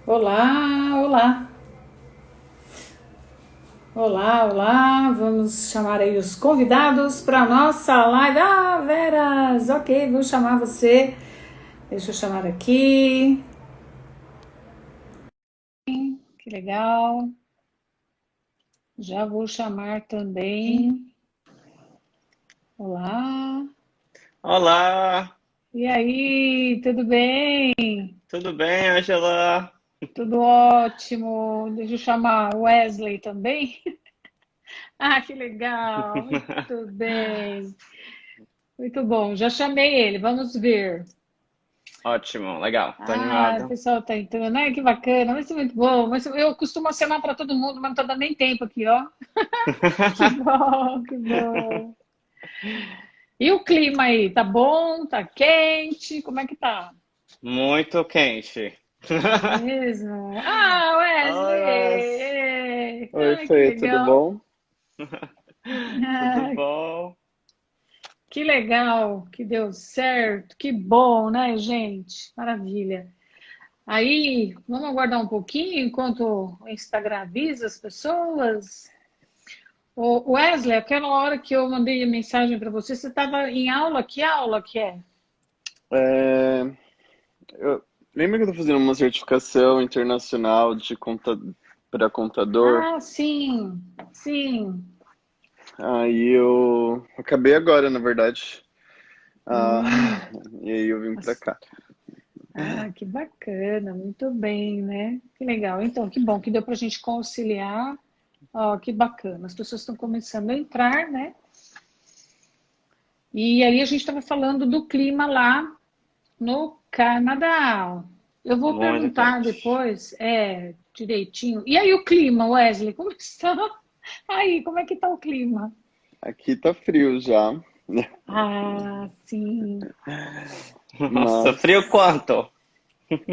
Olá, olá, olá, olá. Vamos chamar aí os convidados para a nossa live. Ah, Veras, ok, vou chamar você. Deixa eu chamar aqui. Que legal. Já vou chamar também. Olá. Olá, E aí, tudo bem? tudo bem, Angela? Tudo ótimo. Deixa eu chamar Wesley também. Ah, que legal. Muito bem. Muito bom. Já chamei ele. Vamos ver. Ótimo, legal, tô Ah, o animado. pessoal tá entrando, né? Que bacana, vai ser muito bom. Mas eu costumo acenar para todo mundo, mas não tá dando nem tempo aqui, ó. Que bom, que bom. E o clima aí, tá bom? Tá quente? Como é que tá? Muito quente. É mesmo? Ah, Oi, Mas. Wesley! Oi, Ah, que Fê, tudo legal. bom? Tudo Ah, bom? que legal que deu certo. Que bom, né, gente? Maravilha. Aí, vamos aguardar um pouquinho enquanto o Instagram avisa as pessoas. Ô, Wesley, aquela hora que eu mandei a mensagem para você, você estava em aula? Que aula que é? É, eu, lembra que eu tô fazendo uma certificação internacional para contador? Ah, sim, sim. Aí eu acabei agora, na verdade. Ah, Hum, e aí eu vim pra mas- cá. ah, que bacana, muito bem, né? Que legal. Então, que bom que deu para a gente conciliar. Ó, que bacana. As pessoas estão começando a entrar, né? E aí a gente estava falando do clima lá no Canadá. Eu vou Muito perguntar quente. depois, direitinho. E aí o clima, Wesley, como está? Aí, como é que tá o clima? Aqui tá frio já, Ah, sim. Nossa, frio mas... quanto?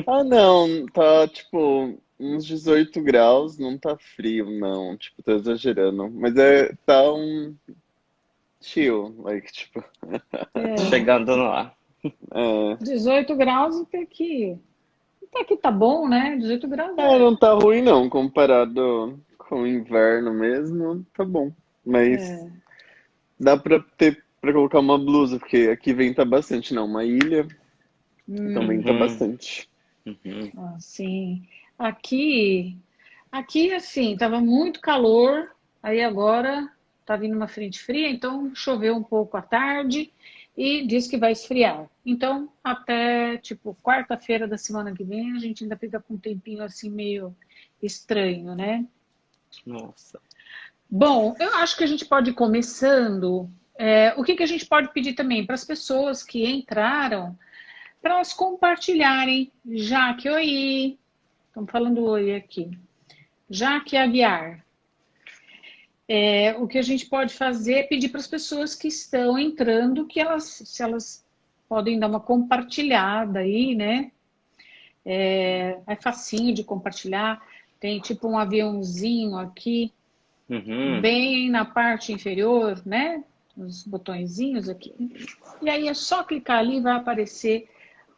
Ah, não, tá tipo uns 18 graus, não tá frio, não, tipo, tô exagerando. Mas tá um chill, like, tipo, É, Chegando lá. 18 graus até que tá bom, né? 18 graus Não tá ruim não, comparado com o inverno mesmo, tá bom. Mas dá pra colocar uma blusa, porque aqui venta bastante, não, uma ilha, então venta Uhum, bastante. uhum. assim. Aqui, aqui assim, tava muito calor, aí agora tá vindo uma frente fria, então choveu um pouco à tarde e diz que vai esfriar. Então, até tipo quarta-feira da semana que vem, a gente ainda fica com um tempinho assim meio estranho, né? Nossa. Bom, eu acho que a gente pode ir começando. O que que a gente pode pedir também para as pessoas que entraram, para elas compartilharem, já que oi, estamos falando oi aqui. Jaque Aguiar, o que a gente pode fazer é pedir para as pessoas que estão entrando que elas, se elas podem dar uma compartilhada aí, né? É facinho de compartilhar. Tem tipo um aviãozinho aqui, Uhum. bem na parte inferior, né? Os botõezinhos aqui. E aí é só clicar ali, vai aparecer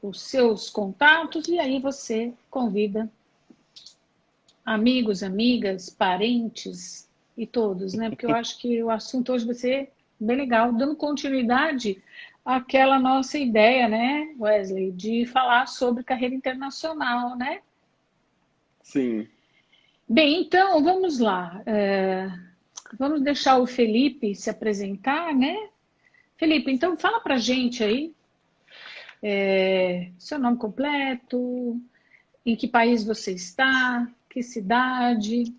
os seus contatos e aí você convida amigos, amigas, parentes e todos, né? Porque eu acho que o assunto hoje vai ser bem legal, dando continuidade àquela nossa ideia, né, Wesley, de falar sobre carreira internacional, né? Sim. Bem, então vamos lá. Vamos deixar o Felipe se apresentar, né? Felipe, então fala pra gente aí, seu nome completo, em que país você está, que cidade.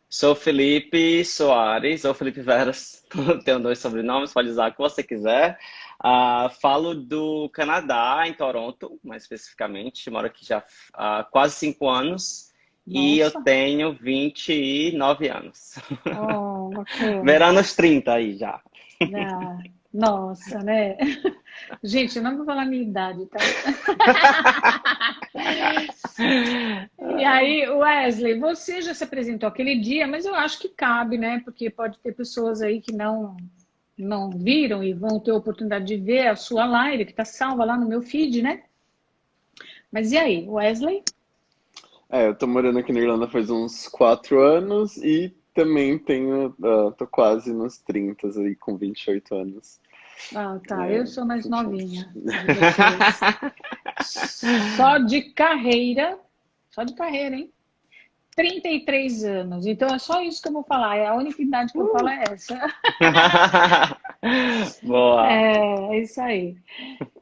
Sou Felipe Soares, ou Felipe Veras, tenho dois sobrenomes, pode usar o que você quiser. Falo do Canadá, em Toronto, mais especificamente. Moro aqui já há quase 5 anos e eu Nossa, tenho 29 anos. oh, bacana. Beirando os 30 aí já. Ah, nossa, né? Gente, eu não vou falar a minha idade, tá? E aí, Wesley, você já se apresentou aquele dia, mas eu acho que cabe, né? Porque pode ter pessoas aí que não viram e vão ter a oportunidade de ver a sua live, que está salva lá no meu feed, né? Mas e aí, Wesley? Eu tô morando aqui na Irlanda faz uns 4 anos e também tenho, tô quase nos 30 aí, com 28 anos. Ah, tá. Eu sou mais 27. novinha de vocês. Só de carreira, só de carreira, hein? 33 anos. Então é só isso que eu vou falar. É a única idade que eu falo é essa. Boa. É isso aí.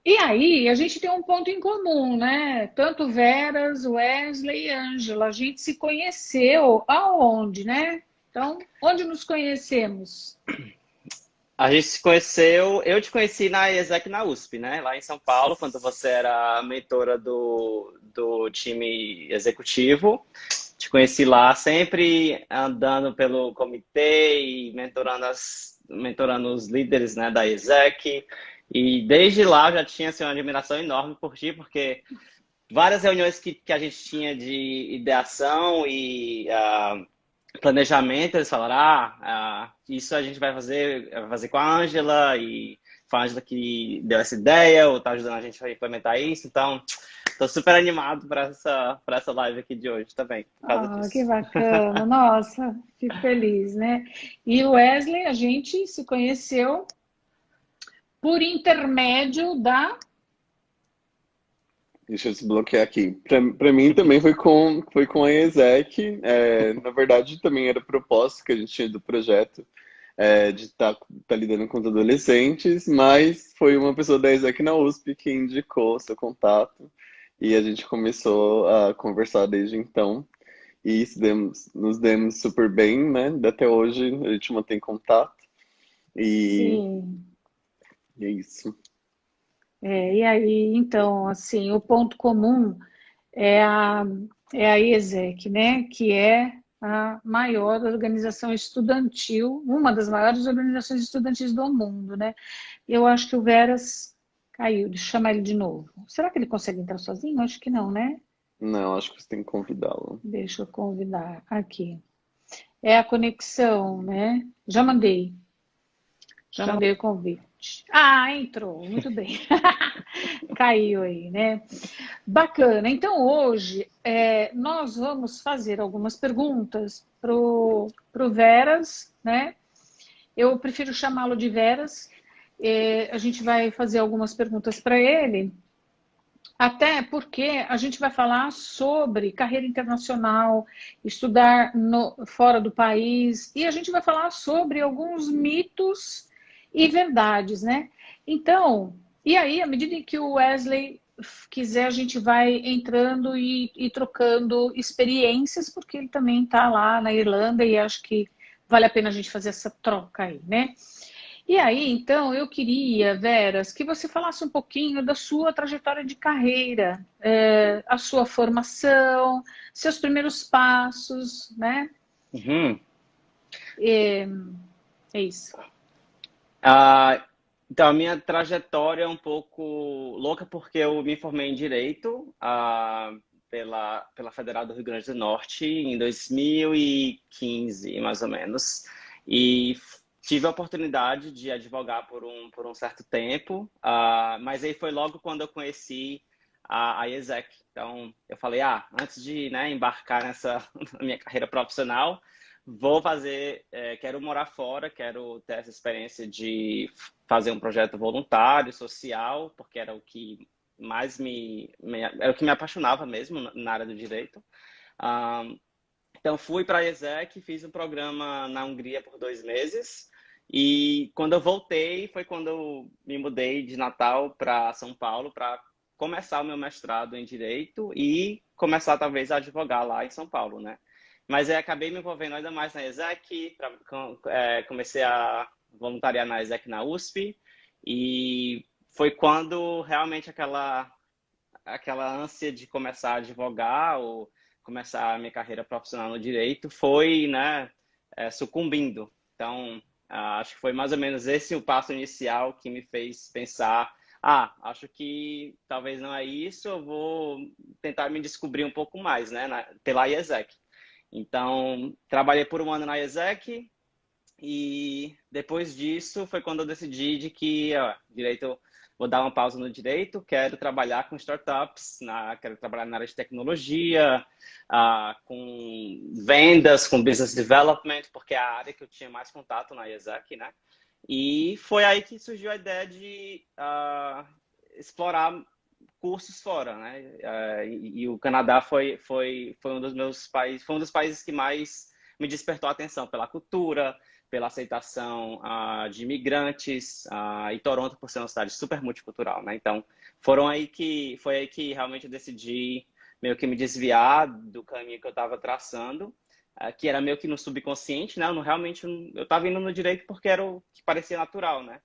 E aí, a gente tem um ponto em comum, né? Tanto Veras, Wesley e Ângela. A gente se conheceu aonde, né? Então, onde nos conhecemos? A gente se conheceu, eu te conheci na ESEC na USP, né? Lá em São Paulo, quando você era mentora do time executivo. Te conheci lá, sempre andando pelo comitê e mentorando os líderes, né, da ESEC. E desde lá eu já tinha assim, uma admiração enorme por ti, porque várias reuniões que a gente tinha de ideação e planejamento, eles falaram, isso a gente vai fazer com a Ângela, e foi a Ângela que deu essa ideia, ou tá ajudando a gente a implementar isso, então tô super animado para essa live aqui de hoje também, por causa Ah, que disso. bacana. Nossa, fico feliz, né? E o Wesley, a gente se conheceu por intermédio da. Deixa eu desbloquear aqui. Pra mim também foi com a ESEC. Na verdade, também era propósito que a gente tinha do projeto, de estar lidando com os adolescentes, mas foi uma pessoa da ESEC na USP que indicou seu contato e a gente começou a conversar desde então. E nos demos super bem, né? Até hoje a gente mantém contato e, Sim. e é isso. E aí, então, assim, o ponto comum é a, é a IESEC, né? Que é a maior organização estudantil, uma das maiores organizações estudantis do mundo, né? Eu acho que o Veras caiu, deixa eu chamar ele de novo. Será que ele consegue entrar sozinho? Acho que não, né? Não, acho que você tem que convidá-lo. Deixa eu convidar aqui. É a conexão, né? Já mandei o convite. Ah, entrou, muito bem. Caiu aí, né? Bacana. Então, hoje, nós vamos fazer algumas perguntas pro Veras, né? Eu prefiro chamá-lo de Veras. A gente vai fazer algumas perguntas para ele, até porque a gente vai falar sobre carreira internacional, estudar fora do país, e a gente vai falar sobre alguns mitos e verdades, né? Então, e aí, à medida em que o Wesley quiser, a gente vai entrando e trocando experiências, porque ele também está lá na Irlanda e acho que vale a pena a gente fazer essa troca aí, né? E aí, então, eu queria, Veras, que você falasse um pouquinho da sua trajetória de carreira, a sua formação, seus primeiros passos, né? Uhum. É isso. Ah, então, a minha trajetória é um pouco louca porque eu me formei em Direito, pela Federal do Rio Grande do Norte em 2015, mais ou menos. E tive a oportunidade de advogar por um certo tempo, mas aí foi logo quando eu conheci a IESEC. Então, eu falei, antes de, né, embarcar nessa na minha carreira profissional, vou fazer, quero morar fora, quero ter essa experiência de fazer um projeto voluntário, social, porque era o que mais era o que me apaixonava mesmo na área do direito. Ah, então fui para a ESEC, fiz um programa na Hungria por 2 meses e quando eu voltei foi quando eu me mudei de Natal para São Paulo para começar o meu mestrado em direito e começar talvez a advogar lá em São Paulo, né? Mas aí acabei me envolvendo ainda mais na ESEC, comecei a voluntariar na ESEC na USP, e foi quando realmente aquela ânsia de começar a advogar ou começar a minha carreira profissional no direito foi, né, sucumbindo. Então, acho que foi mais ou menos esse o passo inicial que me fez pensar, acho que talvez não é isso, eu vou tentar me descobrir um pouco mais, né, pela IESEC. Então, trabalhei por um ano na ESEC e depois disso foi quando eu decidi de que direito vou dar uma pausa no direito, quero trabalhar com startups, quero trabalhar na área de tecnologia, com vendas, com business development, porque é a área que eu tinha mais contato na IESEC, né? E foi aí que surgiu a ideia de explorar cursos fora, né? E o Canadá foi um dos meus países, foi um dos países que mais me despertou a atenção pela cultura, pela aceitação de imigrantes, e Toronto por ser uma cidade super multicultural, né? Então, foi aí que realmente eu decidi meio que me desviar do caminho que eu estava traçando, que era meio que no subconsciente, né? Eu estava indo no direito porque era o que parecia natural, né?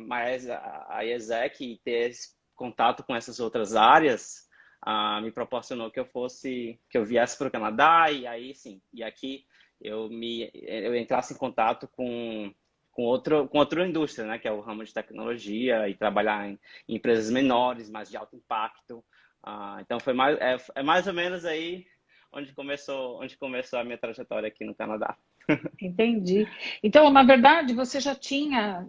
Mas a IESEC e ter esse contato com essas outras áreas me proporcionou que eu viesse para o Canadá, e aí sim, e aqui eu entrasse em contato com outra indústria, né, que é o ramo de tecnologia, e trabalhar em empresas menores, mas de alto impacto. Então foi mais ou menos aí onde começou a minha trajetória aqui no Canadá. Entendi. Então, na verdade, você já tinha,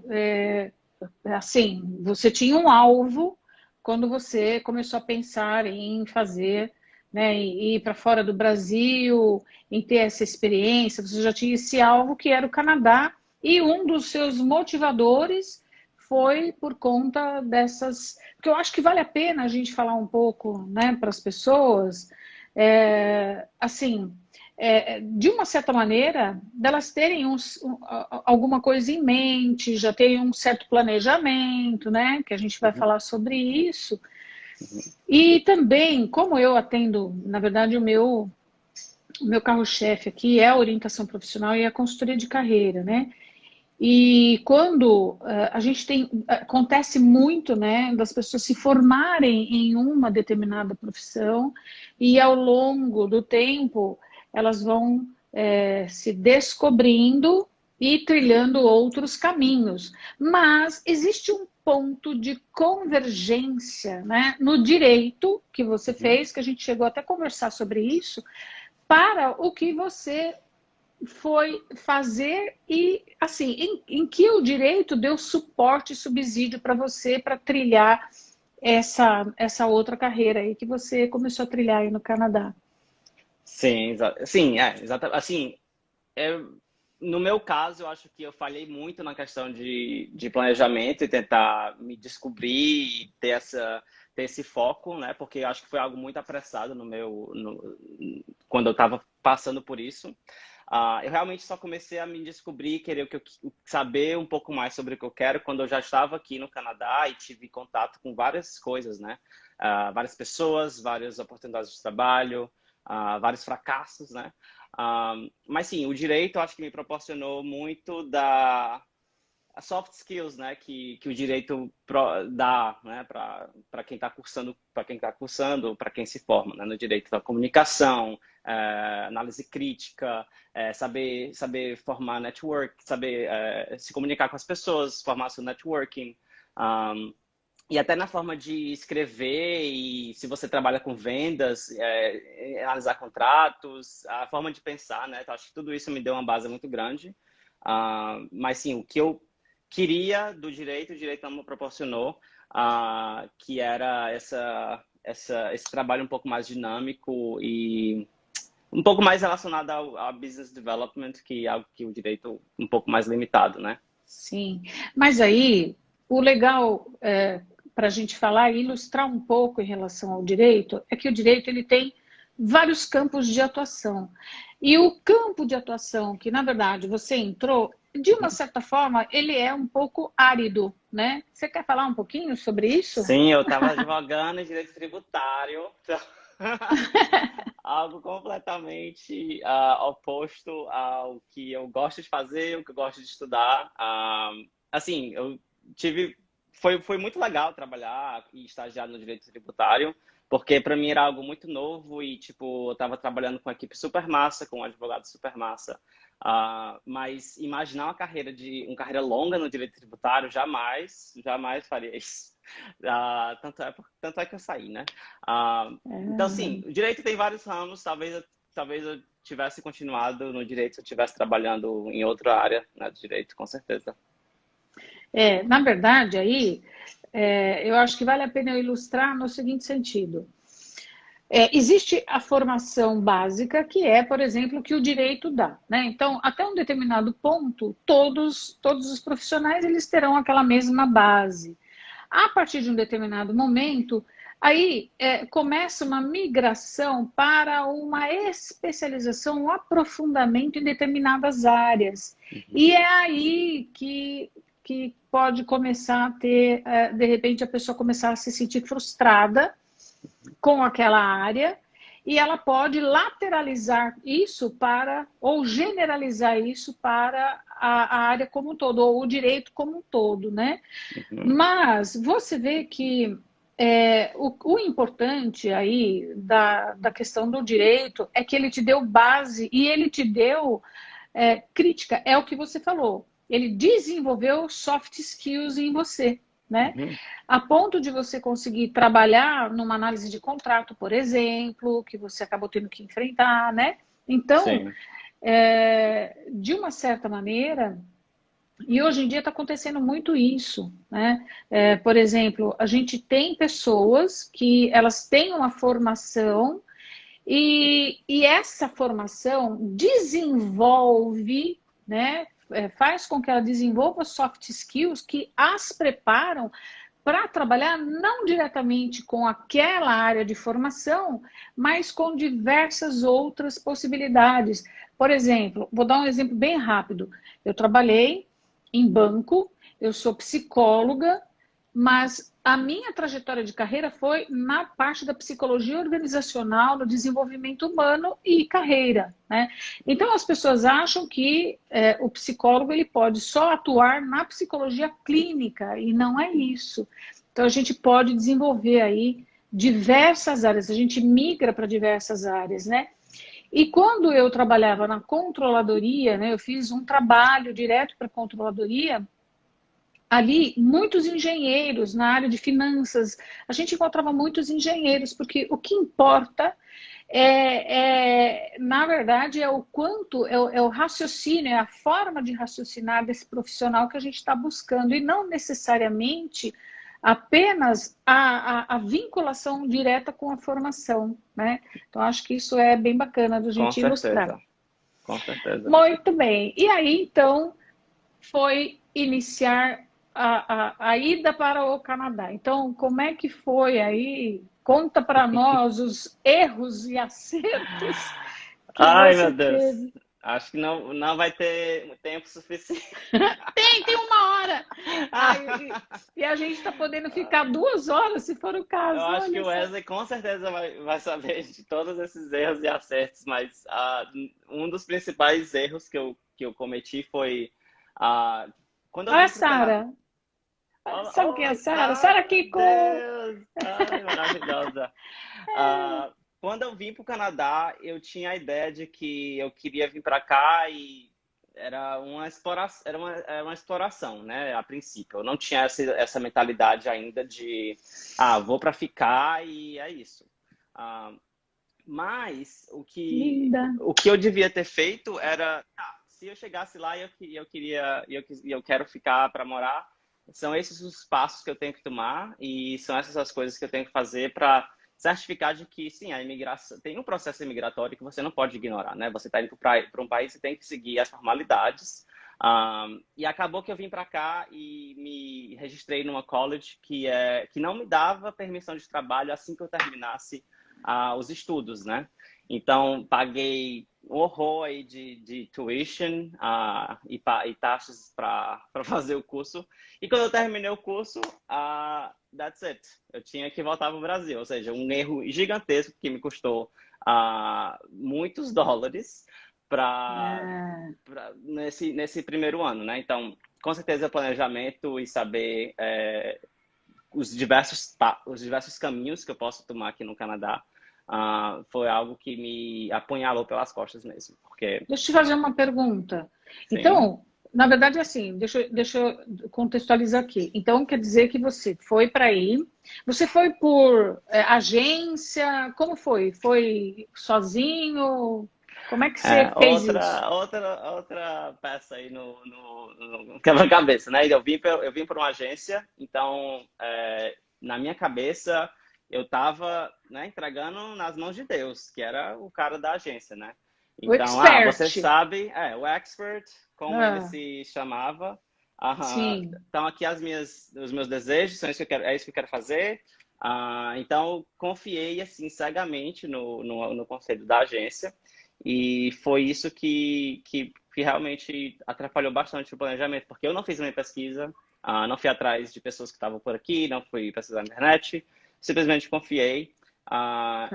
assim, você tinha um alvo quando você começou a pensar em fazer, né, em ir para fora do Brasil, em ter essa experiência, você já tinha esse alvo que era o Canadá, e um dos seus motivadores foi por conta dessas... Porque eu acho que vale a pena a gente falar um pouco, né, para as pessoas, assim, de uma certa maneira, delas terem alguma coisa em mente, já terem um certo planejamento, né? Que a gente vai falar sobre isso. E também, como eu atendo, na verdade, o meu carro-chefe aqui é a orientação profissional e a consultoria de carreira, né? E quando a gente acontece muito, né, das pessoas se formarem em uma determinada profissão e ao longo do tempo elas vão se descobrindo e trilhando outros caminhos. Mas existe um ponto de convergência, né, no direito que você fez, que a gente chegou até a conversar sobre isso, para o que você foi fazer e, assim, em que o direito deu suporte e subsídio para você para trilhar essa outra carreira aí que você começou a trilhar aí no Canadá. Sim, exatamente. Assim, no meu caso, eu acho que eu falhei muito na questão de planejamento e tentar me descobrir e ter esse foco, né? Porque eu acho que foi algo muito apressado quando eu estava passando por isso. Eu realmente só comecei a me descobrir, querer saber um pouco mais sobre o que eu quero quando eu já estava aqui no Canadá e tive contato com várias coisas, né? Várias pessoas, várias oportunidades de trabalho, vários fracassos, né? Mas sim, o direito eu acho que me proporcionou muito as soft skills, né, que o direito dá, né, para quem está cursando, para quem se forma, né, no direito da comunicação, análise crítica, saber formar network, saber se comunicar com as pessoas, formar seu networking, e até na forma de escrever, e se você trabalha com vendas, analisar contratos, a forma de pensar, né? Então, acho que tudo isso me deu uma base muito grande. Mas sim, o que eu queria do direito, o direito não me proporcionou, que era esse trabalho um pouco mais dinâmico e um pouco mais relacionado ao business development, que é algo que o direito um pouco mais limitado, né? Sim, mas aí o legal para a gente falar e ilustrar um pouco em relação ao direito é que o direito ele tem vários campos de atuação. E o campo de atuação que, na verdade, você entrou, de uma certa forma, ele é um pouco árido, né? Você quer falar um pouquinho sobre isso? Sim, eu estava advogando em direito tributário. Algo completamente oposto ao que eu gosto de fazer, o que eu gosto de estudar. Assim, foi muito legal trabalhar e estagiar no direito tributário, porque para mim era algo muito novo e, tipo, eu estava trabalhando com uma equipe super massa, com um advogado super massa. Mas imaginar uma carreira longa no direito tributário, jamais faria isso. Tanto é que eu saí, né? Então, sim, o direito tem vários ramos. Talvez eu tivesse continuado no direito se eu estivesse trabalhando em outra área, né, do direito, com certeza. Na verdade, aí, eu acho que vale a pena eu ilustrar no seguinte sentido. Existe a formação básica, que é, por exemplo, que o direito dá, né? Então, até um determinado ponto, todos os profissionais eles terão aquela mesma base. A partir de um determinado momento, aí começa uma migração para uma especialização, um aprofundamento em determinadas áreas. E é aí que pode começar a ter, de repente, a pessoa começar a se sentir frustrada com aquela área, e ela pode lateralizar isso para, ou generalizar isso para a área como um todo, ou o direito como um todo, né? Mas você vê que o importante aí da questão do direito é que ele te deu base e ele te deu crítica, é o que você falou. Ele desenvolveu soft skills em você, né? A ponto de você conseguir trabalhar numa análise de contrato, por exemplo, que você acabou tendo que enfrentar, né? Então, de uma certa maneira, e hoje em dia está acontecendo muito isso, né? Por exemplo, a gente tem pessoas que elas têm uma formação e essa formação desenvolve, né? Faz com que ela desenvolva soft skills que as preparam para trabalhar não diretamente com aquela área de formação, mas com diversas outras possibilidades. Por exemplo, vou dar um exemplo bem rápido. Eu trabalhei em banco, eu sou psicóloga, mas a minha trajetória de carreira foi na parte da psicologia organizacional, no desenvolvimento humano e carreira, né? Então as pessoas acham que o psicólogo ele pode só atuar na psicologia clínica, e não é isso. Então a gente pode desenvolver aí diversas áreas, a gente migra para diversas áreas, né? E quando eu trabalhava na controladoria, né, eu fiz um trabalho direto para a controladoria. Ali, muitos engenheiros na área de finanças, a gente encontrava muitos engenheiros, porque o que importa na verdade, é o quanto, é o raciocínio, é a forma de raciocinar desse profissional que a gente está buscando, e não necessariamente apenas a vinculação direta com a formação, né? Então, acho que isso é bem bacana da gente ilustrar. Com certeza. Muito bem. E aí, então, foi iniciar a ida para o Canadá. Então, como é que foi aí? Conta para nós os erros e acertos que você teve. Acho que não vai ter tempo suficiente. Tem 1 hora! E a gente está podendo ficar 2 horas, se for o caso. Eu acho que o Wesley com certeza vai saber de todos esses erros e acertos, mas um dos principais erros que eu cometi foi... quando eu Olha a Sara. Sabe quem é a Sara? Sara Kiko! Ai, maravilhosa! Quando eu vim para o Canadá, eu tinha a ideia de que eu queria vir para cá e era uma exploração, né? A princípio. Eu não tinha essa mentalidade ainda de vou para ficar e é isso. Mas o que eu devia ter feito era, se eu chegasse lá e eu quero ficar para morar, são esses os passos que eu tenho que tomar e são essas as coisas que eu tenho que fazer para certificar de que, sim, a imigração tem um processo imigratório que você não pode ignorar, né? Você está indo para um país e tem que seguir as formalidades. E acabou que eu vim para cá e me registrei numa college que não me dava permissão de trabalho assim que eu terminasse os estudos, né? Então, paguei um horror aí de tuition e taxas para fazer o curso. E quando eu terminei o curso, that's it. Eu tinha que voltar para o Brasil. Ou seja, um erro gigantesco que me custou muitos dólares nesse primeiro ano, né? Então, com certeza, planejamento e saber os diversos caminhos que eu posso tomar aqui no Canadá foi algo que me apunhalou pelas costas mesmo. Porque... Deixa eu te fazer uma pergunta. Sim. Então, na verdade, assim, deixa eu contextualizar aqui. Então, quer dizer que você foi para aí, você foi por agência, como foi? Foi sozinho? Como é que você fez isso? Outra peça aí no quebra-cabeça, né? Eu vim por uma agência, então, na minha cabeça, eu estava, né, entregando nas mãos de Deus, que era o cara da agência, né? O Então, expert. você sabe, o expert, como ele Ah, se chamava. sim. Então, aqui os meus desejos, são isso que eu quero, é isso que eu quero fazer. Então, confiei, assim, cegamente no conselho da agência. E foi isso que realmente atrapalhou bastante o planejamento, porque eu não fiz a minha pesquisa, não fui atrás de pessoas que estavam por aqui, não fui pesquisar na internet, simplesmente confiei.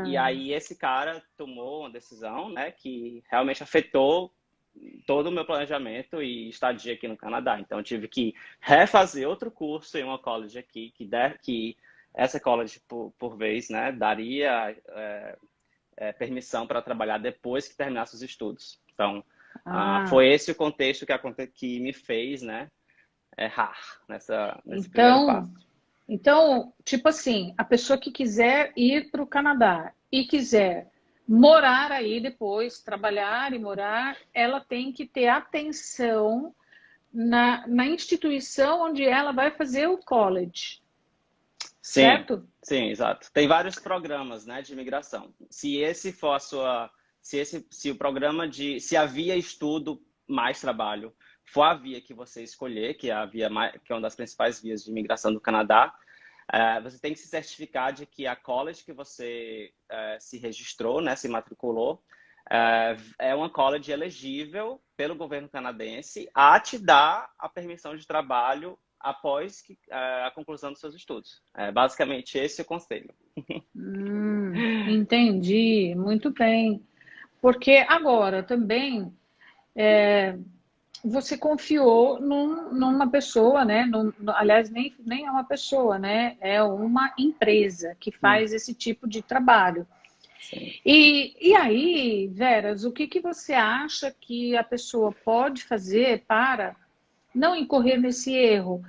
E Tá. aí esse cara tomou uma decisão, né, que realmente afetou todo o meu planejamento e estadia aqui no Canadá. Então, eu tive que refazer outro curso em uma college aqui, que essa college, por vez, né, daria permissão para trabalhar depois que terminasse os estudos. Então, Ah, foi esse o contexto que me fez, né, errar nesse primeiro então, passo. então, tipo assim, a pessoa que quiser ir para o Canadá e quiser morar aí depois, trabalhar e morar, ela tem que ter atenção na instituição onde ela vai fazer o college, Sim, certo? sim, exato. Tem vários programas, né, de imigração. Se esse for a sua, se o programa se a via estudo mais trabalho for a via que você escolher, que é a via que é uma das principais vias de imigração do Canadá, você tem que se certificar de que a college que você se registrou, né, se matriculou, é uma college elegível pelo governo canadense a te dar a permissão de trabalho após a conclusão dos seus estudos. Basicamente, esse é o conselho. Entendi, muito bem. Porque agora também você confiou numa pessoa, né? Aliás, nem é uma pessoa, né? É uma empresa que faz esse tipo de trabalho. Sim. E aí, Veras, o que você acha que a pessoa pode fazer para não incorrer nesse erro?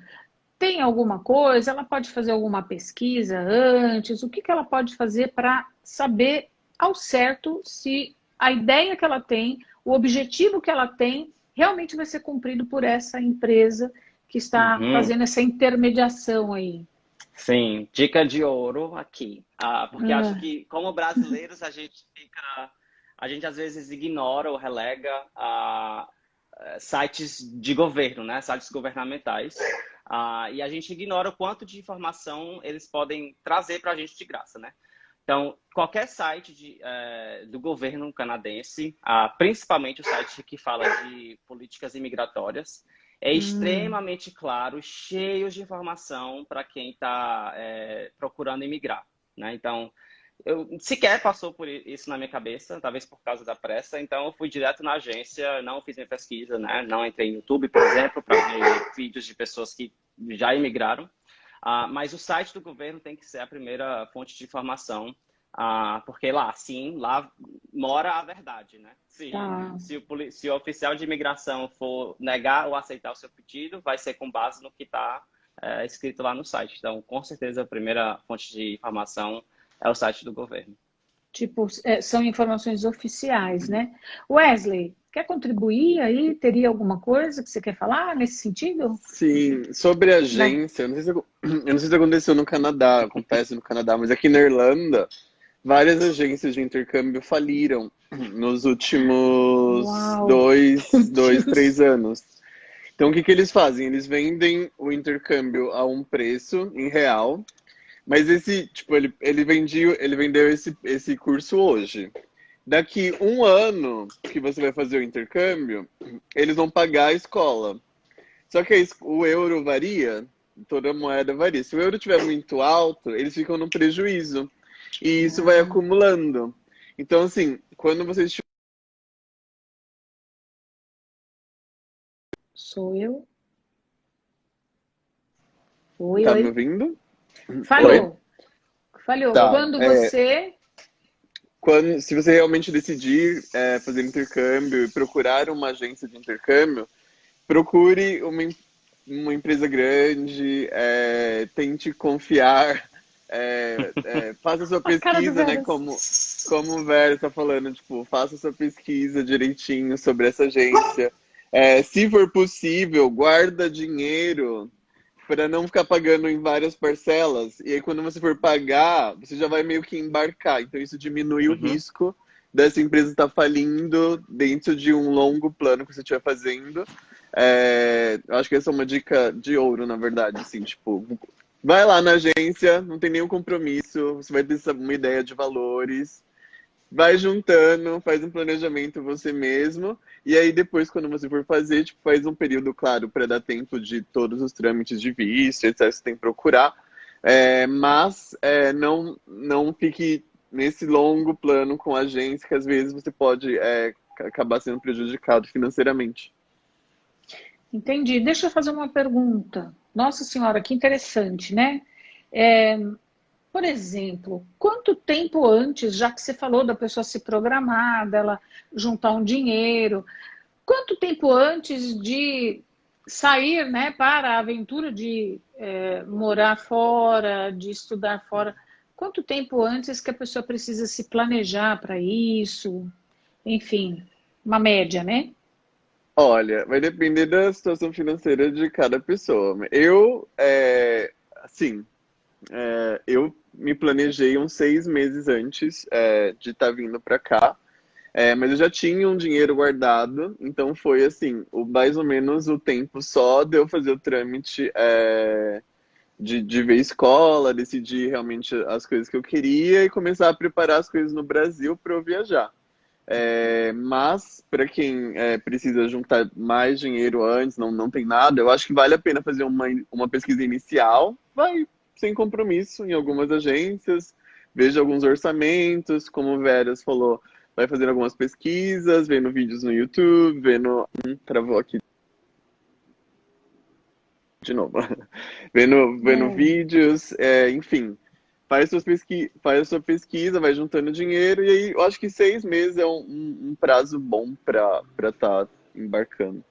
Tem alguma coisa? Ela pode fazer alguma pesquisa antes? O que ela pode fazer para saber ao certo se a ideia que ela tem, o objetivo que ela tem, realmente vai ser cumprido por essa empresa que está Uhum. fazendo essa intermediação aí? Sim, dica de ouro aqui. Porque acho Ah, que, como brasileiros, a gente às vezes ignora ou relega sites de governo, né? Sites governamentais. E a gente ignora o quanto de informação eles podem trazer para a gente de graça, né? Então, qualquer site do governo canadense, principalmente o site que fala de políticas imigratórias, é extremamente claro, cheio de informação para quem está procurando imigrar, né? Então, eu sequer passou por isso na minha cabeça, talvez por causa da pressa, então eu fui direto na agência, não fiz minha pesquisa, né? Não entrei no YouTube, por exemplo, para ver vídeos de pessoas que já imigraram. Mas o site do governo tem que ser a primeira fonte de informação, porque lá, sim, lá mora a verdade, né? tá. Se o oficial de imigração for negar ou aceitar o seu pedido, vai ser com base no que está escrito lá no site. Então, com certeza, a primeira fonte de informação é o site do governo. Tipo, são informações oficiais, né? Wesley, quer contribuir aí? Teria alguma coisa que você quer falar nesse sentido? Sim, sobre a Não. agência, eu não sei se aconteceu no Canadá, acontece no Canadá, mas aqui na Irlanda, várias agências de intercâmbio faliram nos últimos Uau! Meu dois, Deus! 3 anos. Então, o que que eles fazem? Eles vendem o intercâmbio a um preço em real, mas tipo, ele vendeu esse curso hoje. Daqui 1 ano que você vai fazer o intercâmbio, eles vão pagar a escola. Só que o euro varia, toda moeda varia. Se o euro estiver muito alto, eles ficam no prejuízo. E isso vai Ah, acumulando. Então, assim, quando vocês estiverem. sou eu? Oi, Tá me oi. ouvindo? Oi? Falhou. Falhou. Tá. Quando você. Se você realmente decidir fazer intercâmbio e procurar uma agência de intercâmbio, procure uma empresa grande, tente confiar faça sua A cara do pesquisa, né? Veras. Como o Vera está falando, tipo, faça sua pesquisa direitinho sobre essa agência. Se for possível, guarda dinheiro para não ficar pagando em várias parcelas. E aí, quando você for pagar, você já vai meio que embarcar. Então, isso diminui o Uhum. risco dessa empresa estar falindo dentro de um longo plano que você estiver fazendo. Eu acho que essa é uma dica de ouro, na verdade. Assim, tipo, vai lá na agência, não tem nenhum compromisso, você vai ter uma ideia de valores. Vai juntando, faz um planejamento você mesmo, e aí depois, quando você for fazer, tipo, faz um período, claro, para dar tempo de todos os trâmites de visto, etc., você tem que procurar, mas não fique nesse longo plano com a agência, que às vezes você pode acabar sendo prejudicado financeiramente. Entendi. Deixa eu fazer uma pergunta. Nossa Senhora, que interessante, né? É, por exemplo, quanto tempo antes, já que você falou da pessoa se programar, dela juntar um dinheiro, quanto tempo antes de sair, né, para a aventura de morar fora, de estudar fora, quanto tempo antes que a pessoa precisa se planejar para isso? Enfim, uma média, né? Olha, vai depender da situação financeira de cada pessoa. Assim, eu me planejei uns 6 meses antes de estar vindo para cá, mas eu já tinha um dinheiro guardado, então foi assim, mais ou menos o tempo só de eu fazer o trâmite de ver escola, decidir realmente as coisas que eu queria e começar a preparar as coisas no Brasil para eu viajar. Mas para quem precisa juntar mais dinheiro antes, não tem nada, eu acho que vale a pena fazer uma pesquisa inicial, vai sem compromisso em algumas agências, veja alguns orçamentos, como o Veras falou, vai fazendo algumas pesquisas, vendo vídeos no YouTube, travou aqui de novo, vendo vídeos, enfim. Faz a sua pesquisa, vai juntando dinheiro, e aí eu acho que 6 meses é um prazo bom para estar embarcando.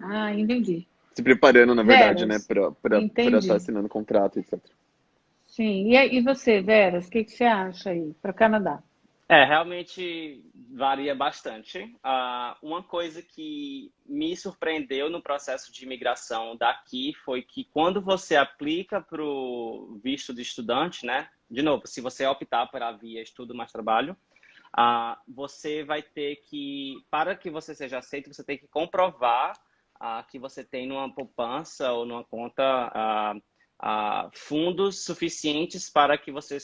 Ah, entendi. Se preparando, na verdade, né, Veras, para estar entendi. assinando contrato, etc. Sim. E você, Veras, o que você acha aí para o Canadá? Realmente varia bastante. Uma coisa que me surpreendeu no processo de imigração daqui foi que quando você aplica para o visto de estudante, né? De novo, se você optar para a via estudo mais trabalho, você vai ter que, para que você seja aceito, você tem que comprovar que você tem numa poupança ou numa conta fundos suficientes para que você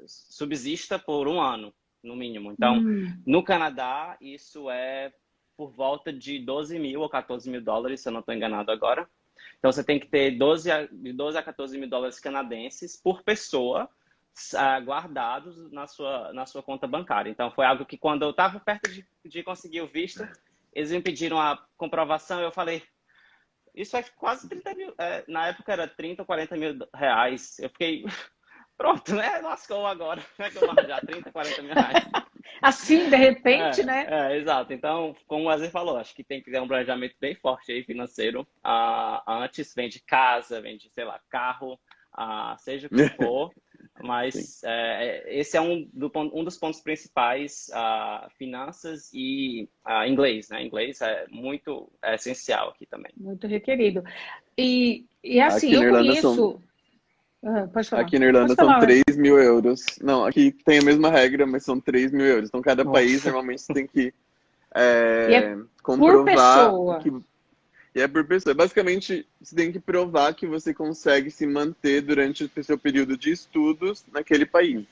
subsista por um ano, no mínimo. Então, no Canadá, isso é por volta de 12 mil ou 14 mil dólares, se eu não estou enganado agora. Então, você tem que ter de 12 a 14 mil dólares canadenses por pessoa guardados na sua conta bancária. Então, foi algo que quando eu estava perto de conseguir o visto, eles me pediram a comprovação, eu falei, isso é quase 30 mil, na época era 30 ou 40 mil reais. Eu fiquei, pronto, né? Lascou agora. Como é que eu vou arranjar 30, 40 mil reais? Assim, de repente, né? Exato. Então, como o Wesley falou, acho que tem que ter um planejamento bem forte aí financeiro. Antes vende casa, vende, sei lá, carro, seja o que for. Mas esse é um dos pontos principais, finanças e inglês, né? Inglês é muito essencial aqui também. Muito requerido. E assim, Aqui na eu Irlanda conheço. Pode falar. Aqui na Irlanda Pode são falar, ué. 3 mil euros. Não, aqui tem a mesma regra, mas são 3 mil euros. Então, cada país Nossa. normalmente você tem que E é por comprovar pessoa. E é por pessoa. Basicamente, você tem que provar que você consegue se manter durante o seu período de estudos naquele país.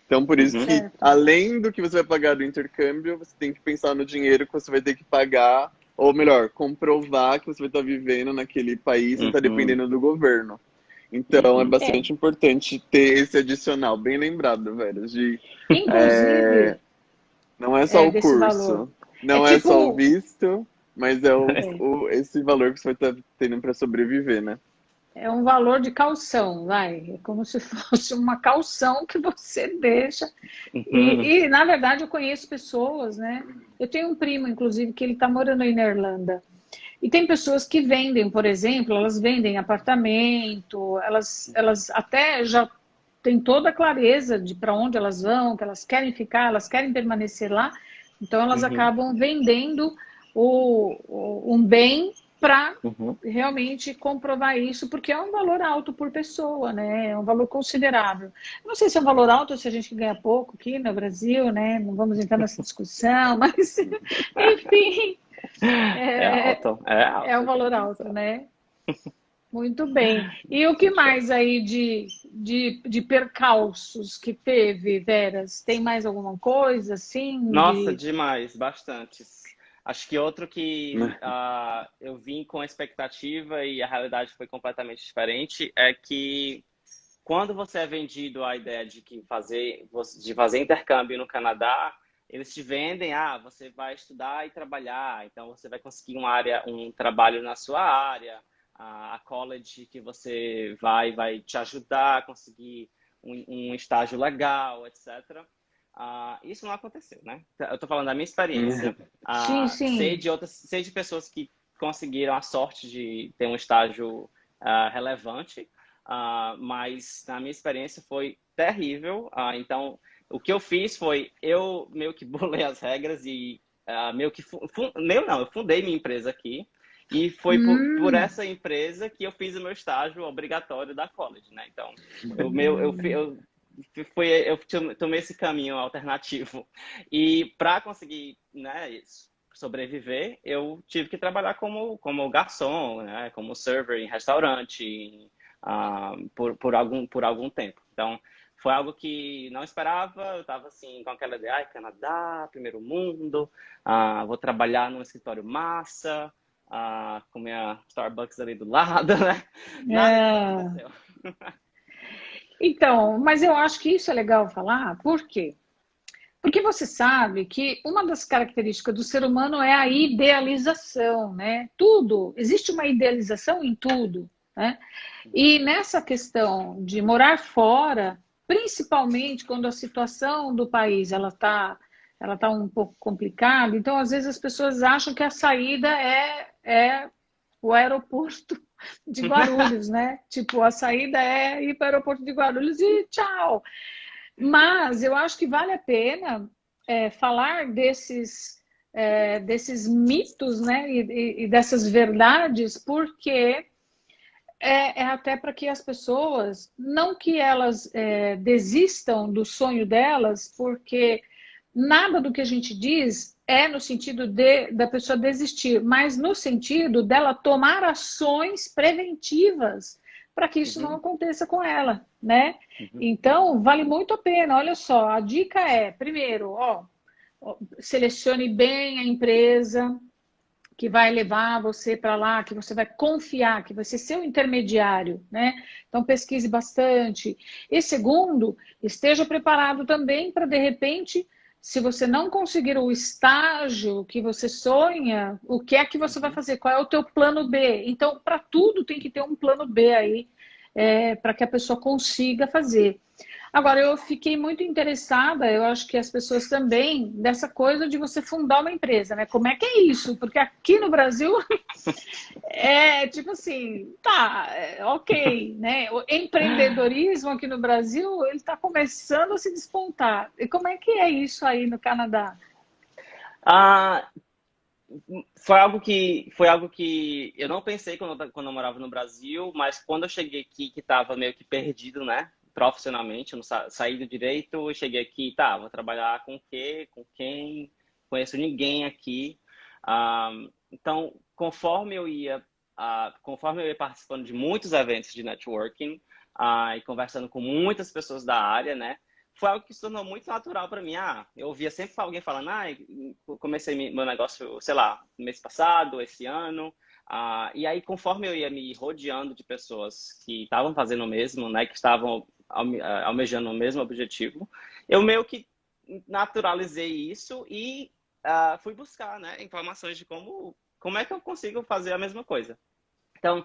Então, por isso que, Certo. além do que você vai pagar do intercâmbio, você tem que pensar no dinheiro que você vai ter que pagar, ou melhor, comprovar que você vai estar vivendo naquele país sem estar Uhum, dependendo do governo. Então, é uhum. bastante importante ter esse adicional, bem lembrado, velho, de Inclusive, não é só o desse valor. curso, É não é só o tipo. visto, mas é É, esse valor que você vai estar tendo para sobreviver, né? é um valor de caução, vai. É como se fosse uma caução que você deixa. Uhum. Na verdade, eu conheço pessoas, né? Eu tenho um primo, inclusive, que ele está morando aí na Irlanda. E tem pessoas que vendem, por exemplo, elas vendem apartamento, elas até já têm toda a clareza de para onde elas vão, que elas querem ficar, elas querem permanecer lá, então elas Uhum, acabam vendendo um bem para uhum. realmente comprovar isso, porque é um valor alto por pessoa, né? É um valor considerável. Não sei se é um valor alto ou se a gente ganha pouco aqui no Brasil, né? Não vamos entrar nessa discussão, mas enfim, É é, alto, é é um alto. valor alto, né? Muito bem. E o que Show. mais aí de percalços que teve, Veras? Tem mais alguma coisa assim Nossa, de... demais, bastantes. Acho que outro que eu vim com a expectativa e a realidade foi completamente diferente é que quando você é vendido a ideia de fazer intercâmbio no Canadá, eles te vendem, você vai estudar e trabalhar, então você vai conseguir um trabalho na sua área, a college que você vai te ajudar a conseguir um estágio legal, etc. Isso não aconteceu, né? Eu estou falando da minha experiência. Sim, Sei sim. sei de pessoas que conseguiram a sorte de ter um estágio relevante, mas na minha experiência foi terrível. Então, o que eu fiz foi, eu meio que burlei as regras e meio que, eu fundei minha empresa aqui e foi por Hum, essa empresa que eu fiz o meu estágio obrigatório da college, né? Então, eu tomei esse caminho alternativo. E para conseguir, né, sobreviver, eu tive que trabalhar como garçom, né, como server em restaurante, por algum tempo. Então, foi algo que não esperava. Eu estava assim, com aquela ideia, Canadá, primeiro mundo, vou trabalhar num escritório massa, com minha Starbucks ali do lado, né? Nada disso é. aconteceu. Então, mas eu acho que isso é legal falar, por quê? Porque você sabe que uma das características do ser humano é a idealização, né? Tudo, existe uma idealização em tudo, né? E nessa questão de morar fora, principalmente quando a situação do país ela tá um pouco complicada, então às vezes as pessoas acham que a saída é o aeroporto de Guarulhos, né? Tipo, a saída é ir para o aeroporto de Guarulhos e tchau. Mas eu acho que vale a pena falar desses mitos, né, e dessas verdades, porque é até para que as pessoas, não que elas desistam do sonho delas, porque nada do que a gente diz é no sentido da pessoa desistir, mas no sentido dela tomar ações preventivas para que isso não Uhum, aconteça com ela, né? uhum, Então, vale muito a pena. Olha só, a dica é, primeiro, selecione bem a empresa que vai levar você para lá, que você vai confiar, que vai ser seu intermediário, né? Então pesquise bastante. E segundo, esteja preparado também para de repente, se você não conseguir o estágio que você sonha, o que é que você vai uhum. fazer? Qual é o teu plano B? Então, para tudo tem que ter um plano B aí, para que a pessoa consiga fazer. Agora, eu fiquei muito interessada, eu acho que as pessoas também, dessa coisa de você fundar uma empresa, né? Como é que é isso? Porque aqui no Brasil é tipo assim, tá, ok, né? O empreendedorismo aqui no Brasil, ele está começando a se despontar. E como é que é isso aí no Canadá? Ah, foi algo que eu não pensei quando eu morava no Brasil, mas quando eu cheguei aqui, que estava meio que perdido, né? Profissionalmente, eu não saí do direito, eu cheguei aqui, tá, vou trabalhar com o quê? Com quem? Conheço ninguém aqui. Ah, então, conforme eu ia participando de muitos eventos de networking, e conversando com muitas pessoas da área, né? Foi algo que se tornou muito natural para mim. Eu ouvia sempre alguém falando, eu comecei meu negócio, sei lá, no mês passado, esse ano. E aí, conforme eu ia me rodeando de pessoas que estavam fazendo o mesmo, né, que estavam almejando o mesmo objetivo, eu meio que naturalizei isso e fui buscar, né, informações de como é que eu consigo fazer a mesma coisa. Então,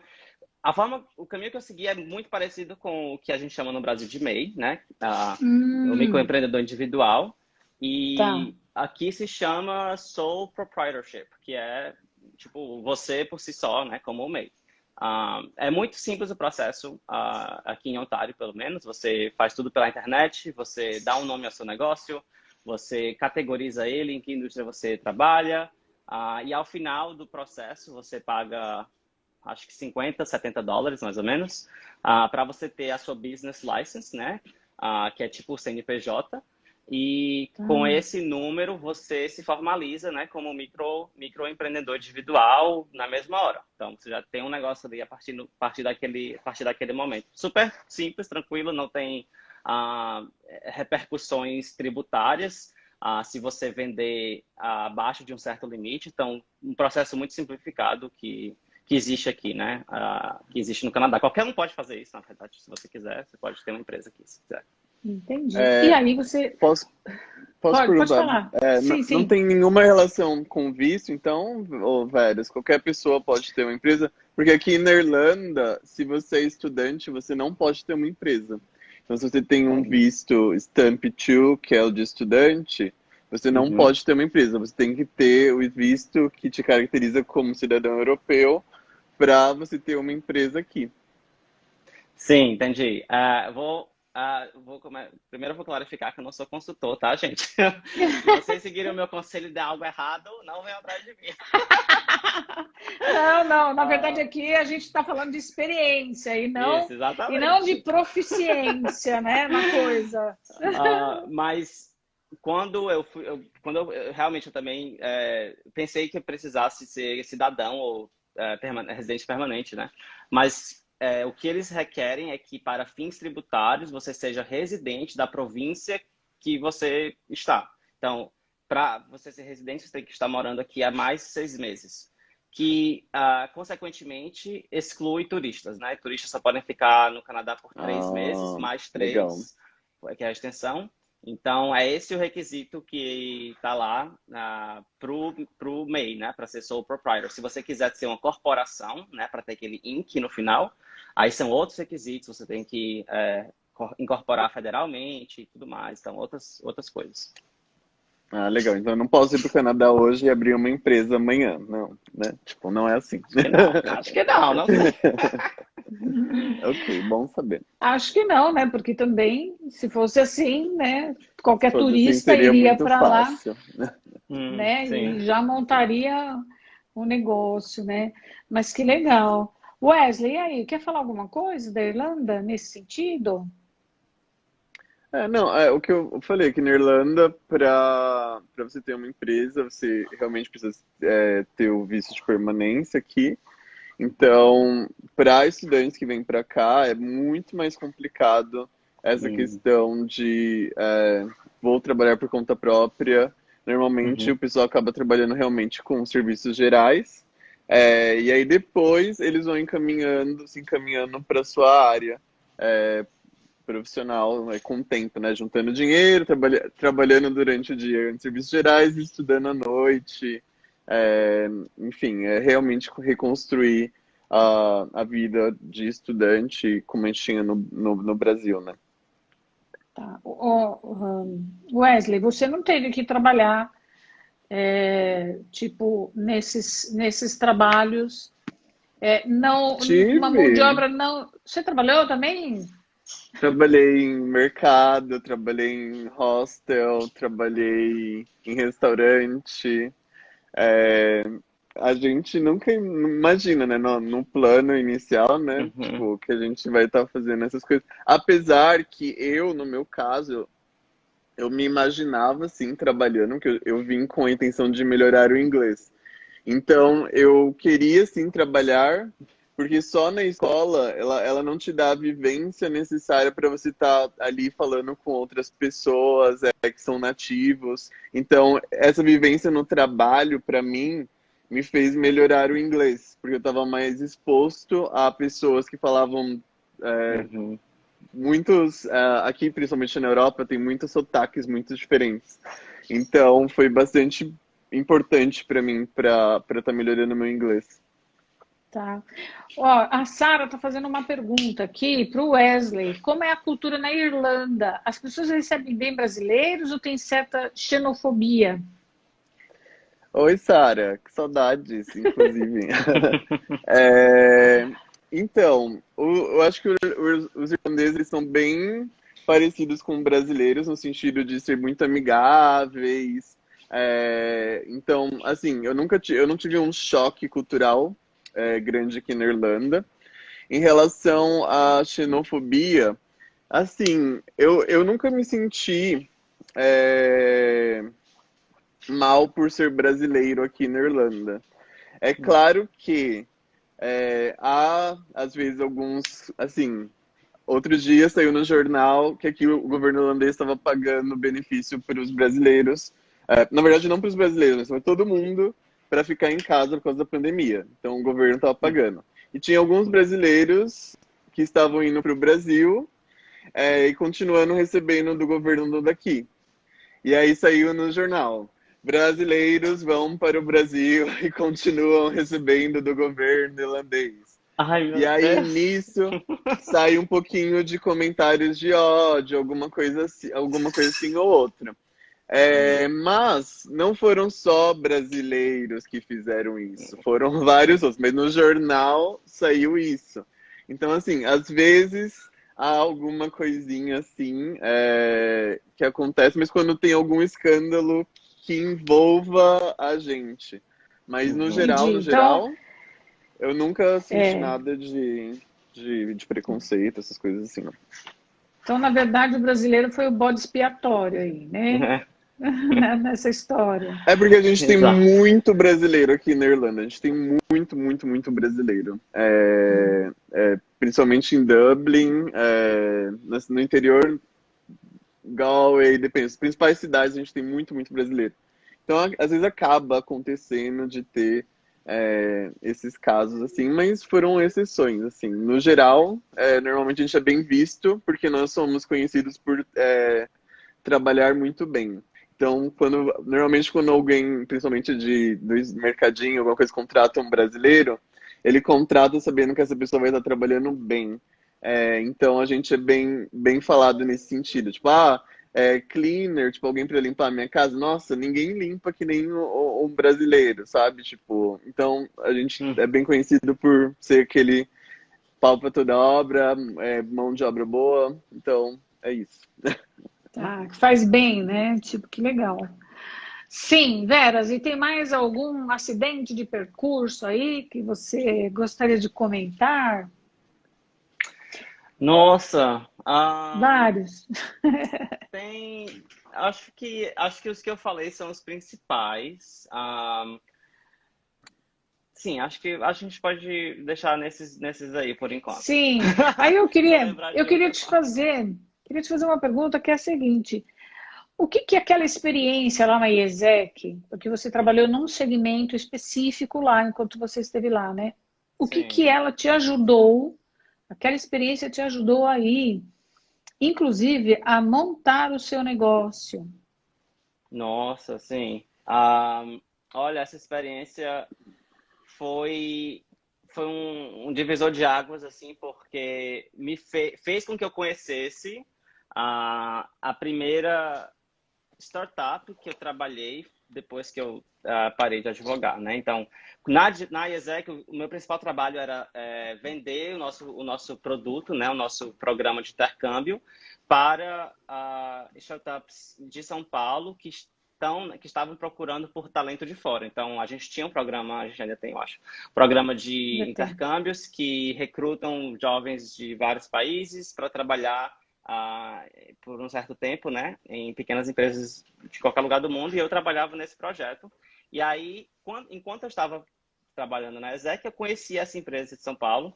o caminho que eu segui é muito parecido com o que a gente chama no Brasil de MEI, né? O Hum, microempreendedor individual. tá. E aqui se chama Sole Proprietorship, que é tipo, você por si só, né, como o MEI. É muito simples o processo, aqui em Ontário, pelo menos. Você faz tudo pela internet, você dá um nome ao seu negócio, você categoriza ele, em que indústria você trabalha, e ao final do processo você paga, acho que 50, 70 dólares, mais ou menos, para você ter a sua business license, né, que é tipo o CNPJ. E com esse número você se formaliza, né, como microempreendedor individual na mesma hora. Então você já tem um negócio ali a partir daquele momento. Super simples, tranquilo, não tem repercussões tributárias se você vender abaixo de um certo limite. Então, um processo muito simplificado que existe aqui, né? Que existe no Canadá. Qualquer um pode fazer isso, na verdade, se você quiser. Você pode ter uma empresa aqui, se quiser. Entendi. E aí você... Posso Pode perguntar? falar. Sim, Não sim. tem nenhuma relação com visto, então, Veras, qualquer pessoa pode ter uma empresa, porque aqui na Irlanda, se você é estudante, você não pode ter uma empresa. Então, se você tem um visto Stamp 2, que é o de estudante, você não pode ter uma empresa. Você tem que ter o visto que te caracteriza como cidadão europeu para você ter uma empresa aqui. Sim, entendi. Primeiro eu vou clarificar que eu não sou consultor, tá, gente? Se vocês seguirem o meu conselho de algo errado, não venham atrás de mim. Não. Na verdade, aqui a gente está falando de experiência e não de proficiência, né, na coisa. Mas quando eu realmente eu também pensei que eu precisasse ser cidadão ou residente permanente, né? Mas o que eles requerem é que, para fins tributários, você seja residente da província que você está. Então, para você ser residente, você tem que estar morando aqui há mais de 6 meses. Que, consequentemente, exclui turistas, né? Turistas só podem ficar no Canadá por 3 meses, mais 3, legal, que é a extensão. Então, é esse o requisito que está lá para o MEI, né? Para ser sole proprietor. Se você quiser ser uma corporação, né? Para ter aquele INC no final, aí são outros requisitos. Você tem que incorporar federalmente e tudo mais. Então, outras coisas. Legal. Então eu não posso ir para o Canadá hoje e abrir uma empresa amanhã, não, né? Tipo, não é assim. Acho que não sei. Ok, bom saber. Acho que não, né? Porque também, se fosse assim, né? Qualquer turista iria para lá, né? E já montaria um negócio, né? Mas que legal. Wesley, e aí, quer falar alguma coisa da Irlanda nesse sentido? O que eu falei aqui na Irlanda, para você ter uma empresa, você realmente precisa ter o visto de permanência aqui. Então, para estudantes que vêm para cá, é muito mais complicado essa questão de vou trabalhar por conta própria. Normalmente, o pessoal acaba trabalhando realmente com serviços gerais. E aí, depois, eles vão se encaminhando para a sua área profissional, com o tempo, né? Juntando dinheiro, trabalhando durante o dia em serviços gerais, estudando à noite. Enfim, é realmente reconstruir a vida de estudante como a gente tinha no Brasil, né? Tá. Wesley, você não teve que trabalhar tipo nesses trabalhos, não, uma mão de obra não. Você trabalhou também? Trabalhei em mercado, trabalhei em hostel, trabalhei em restaurante. A gente nunca imagina, né, no plano inicial, né, tipo, que a gente vai estar fazendo essas coisas. Apesar que no meu caso, eu me imaginava, assim, trabalhando, porque eu vim com a intenção de melhorar o inglês. Então, eu queria, sim, trabalhar, porque só na escola ela não te dá a vivência necessária para você estar ali falando com outras pessoas que são nativos. Então, essa vivência no trabalho, para mim, me fez melhorar o inglês, porque eu estava mais exposto a pessoas que falavam muitos, aqui principalmente na Europa, tem muitos sotaques muito diferentes. Então, foi bastante importante para mim para estar melhorando meu inglês. Tá. A Sara está fazendo uma pergunta aqui para o Wesley. Como é a cultura na Irlanda? As pessoas recebem bem brasileiros ou tem certa xenofobia? Oi, Sara, que saudades, inclusive. É, então, eu acho que os irlandeses são bem parecidos com brasileiros no sentido de ser muito amigáveis. Então, assim, eu não tive um choque cultural grande aqui na Irlanda. Em relação à xenofobia, assim, eu nunca me senti é, mal por ser brasileiro aqui na Irlanda. É claro que há, às vezes, alguns, assim, outros dias saiu no jornal que aqui o governo holandês estava pagando benefício para os brasileiros. Na verdade, não para os brasileiros, mas para todo mundo para ficar em casa por causa da pandemia. Então, o governo estava pagando. E tinha alguns brasileiros que estavam indo para o Brasil e continuando recebendo do governo daqui. E aí saiu no jornal. Brasileiros vão para o Brasil e continuam recebendo do governo irlandês. Ai, E meu aí Deus. nisso sai um pouquinho de comentários de ódio, alguma coisa assim ou outra. Mas não foram só brasileiros que fizeram isso, foram vários outros, mas no jornal saiu isso. Então, assim, às vezes há alguma coisinha assim que acontece, mas quando tem algum escândalo que envolva a gente. Mas Entendi. no Então, geral, eu nunca senti é, nada de preconceito, essas coisas assim, não. então, na verdade, o brasileiro foi o bode expiatório aí, né? Nessa história. É porque a gente tem Exato. muito brasileiro aqui na Irlanda. A gente tem muito, muito, muito brasileiro. Principalmente em Dublin, no interior, Galway, depende. As principais cidades a gente tem muito, muito brasileiro. Então, às vezes acaba acontecendo de ter esses casos assim, mas foram exceções, assim. No geral, normalmente a gente é bem visto porque nós somos conhecidos por trabalhar muito bem. Então, normalmente quando alguém, principalmente do mercadinho, alguma coisa, contrata um brasileiro, ele contrata sabendo que essa pessoa vai estar trabalhando bem. Então a gente é bem falado nesse sentido. Tipo, cleaner, tipo, alguém para limpar a minha casa. Nossa, ninguém limpa que nem um brasileiro, sabe? Tipo, então a gente Hum. é bem conhecido por ser aquele pau para toda obra, mão de obra boa. Então, é isso. Tá, que faz bem, né? Tipo, que legal. Sim, Veras, e tem mais algum acidente de percurso aí que você gostaria de comentar? Nossa, Vários. tem. Acho que os que eu falei são os principais. Sim, acho que a gente pode deixar nesses aí por enquanto. Sim. Aí Vou lembrar eu de outra parte. queria te fazer uma pergunta que é a seguinte: o que que é aquela experiência lá na IESEC, porque você trabalhou num segmento específico lá enquanto você esteve lá, né? O que que Sim. ela te ajudou, aquela experiência te ajudou aí, inclusive, a montar o seu negócio? Nossa, sim. Olha, essa experiência foi foi um divisor de águas assim, porque fez com que eu conhecesse a primeira startup que eu trabalhei depois que eu parei de advogar, né? Então, na IESEC, o meu principal trabalho era vender o nosso produto, né? O nosso programa de intercâmbio para startups de São Paulo que estavam procurando por talento de fora. Então, a gente tinha um programa, a gente ainda tem, eu acho, programa de Já tem. intercâmbios que recrutam jovens de vários países para trabalhar por um certo tempo, né, em pequenas empresas de qualquer lugar do mundo, e eu trabalhava nesse projeto. E aí, enquanto eu estava trabalhando na ESEC, eu conheci essa empresa de São Paulo,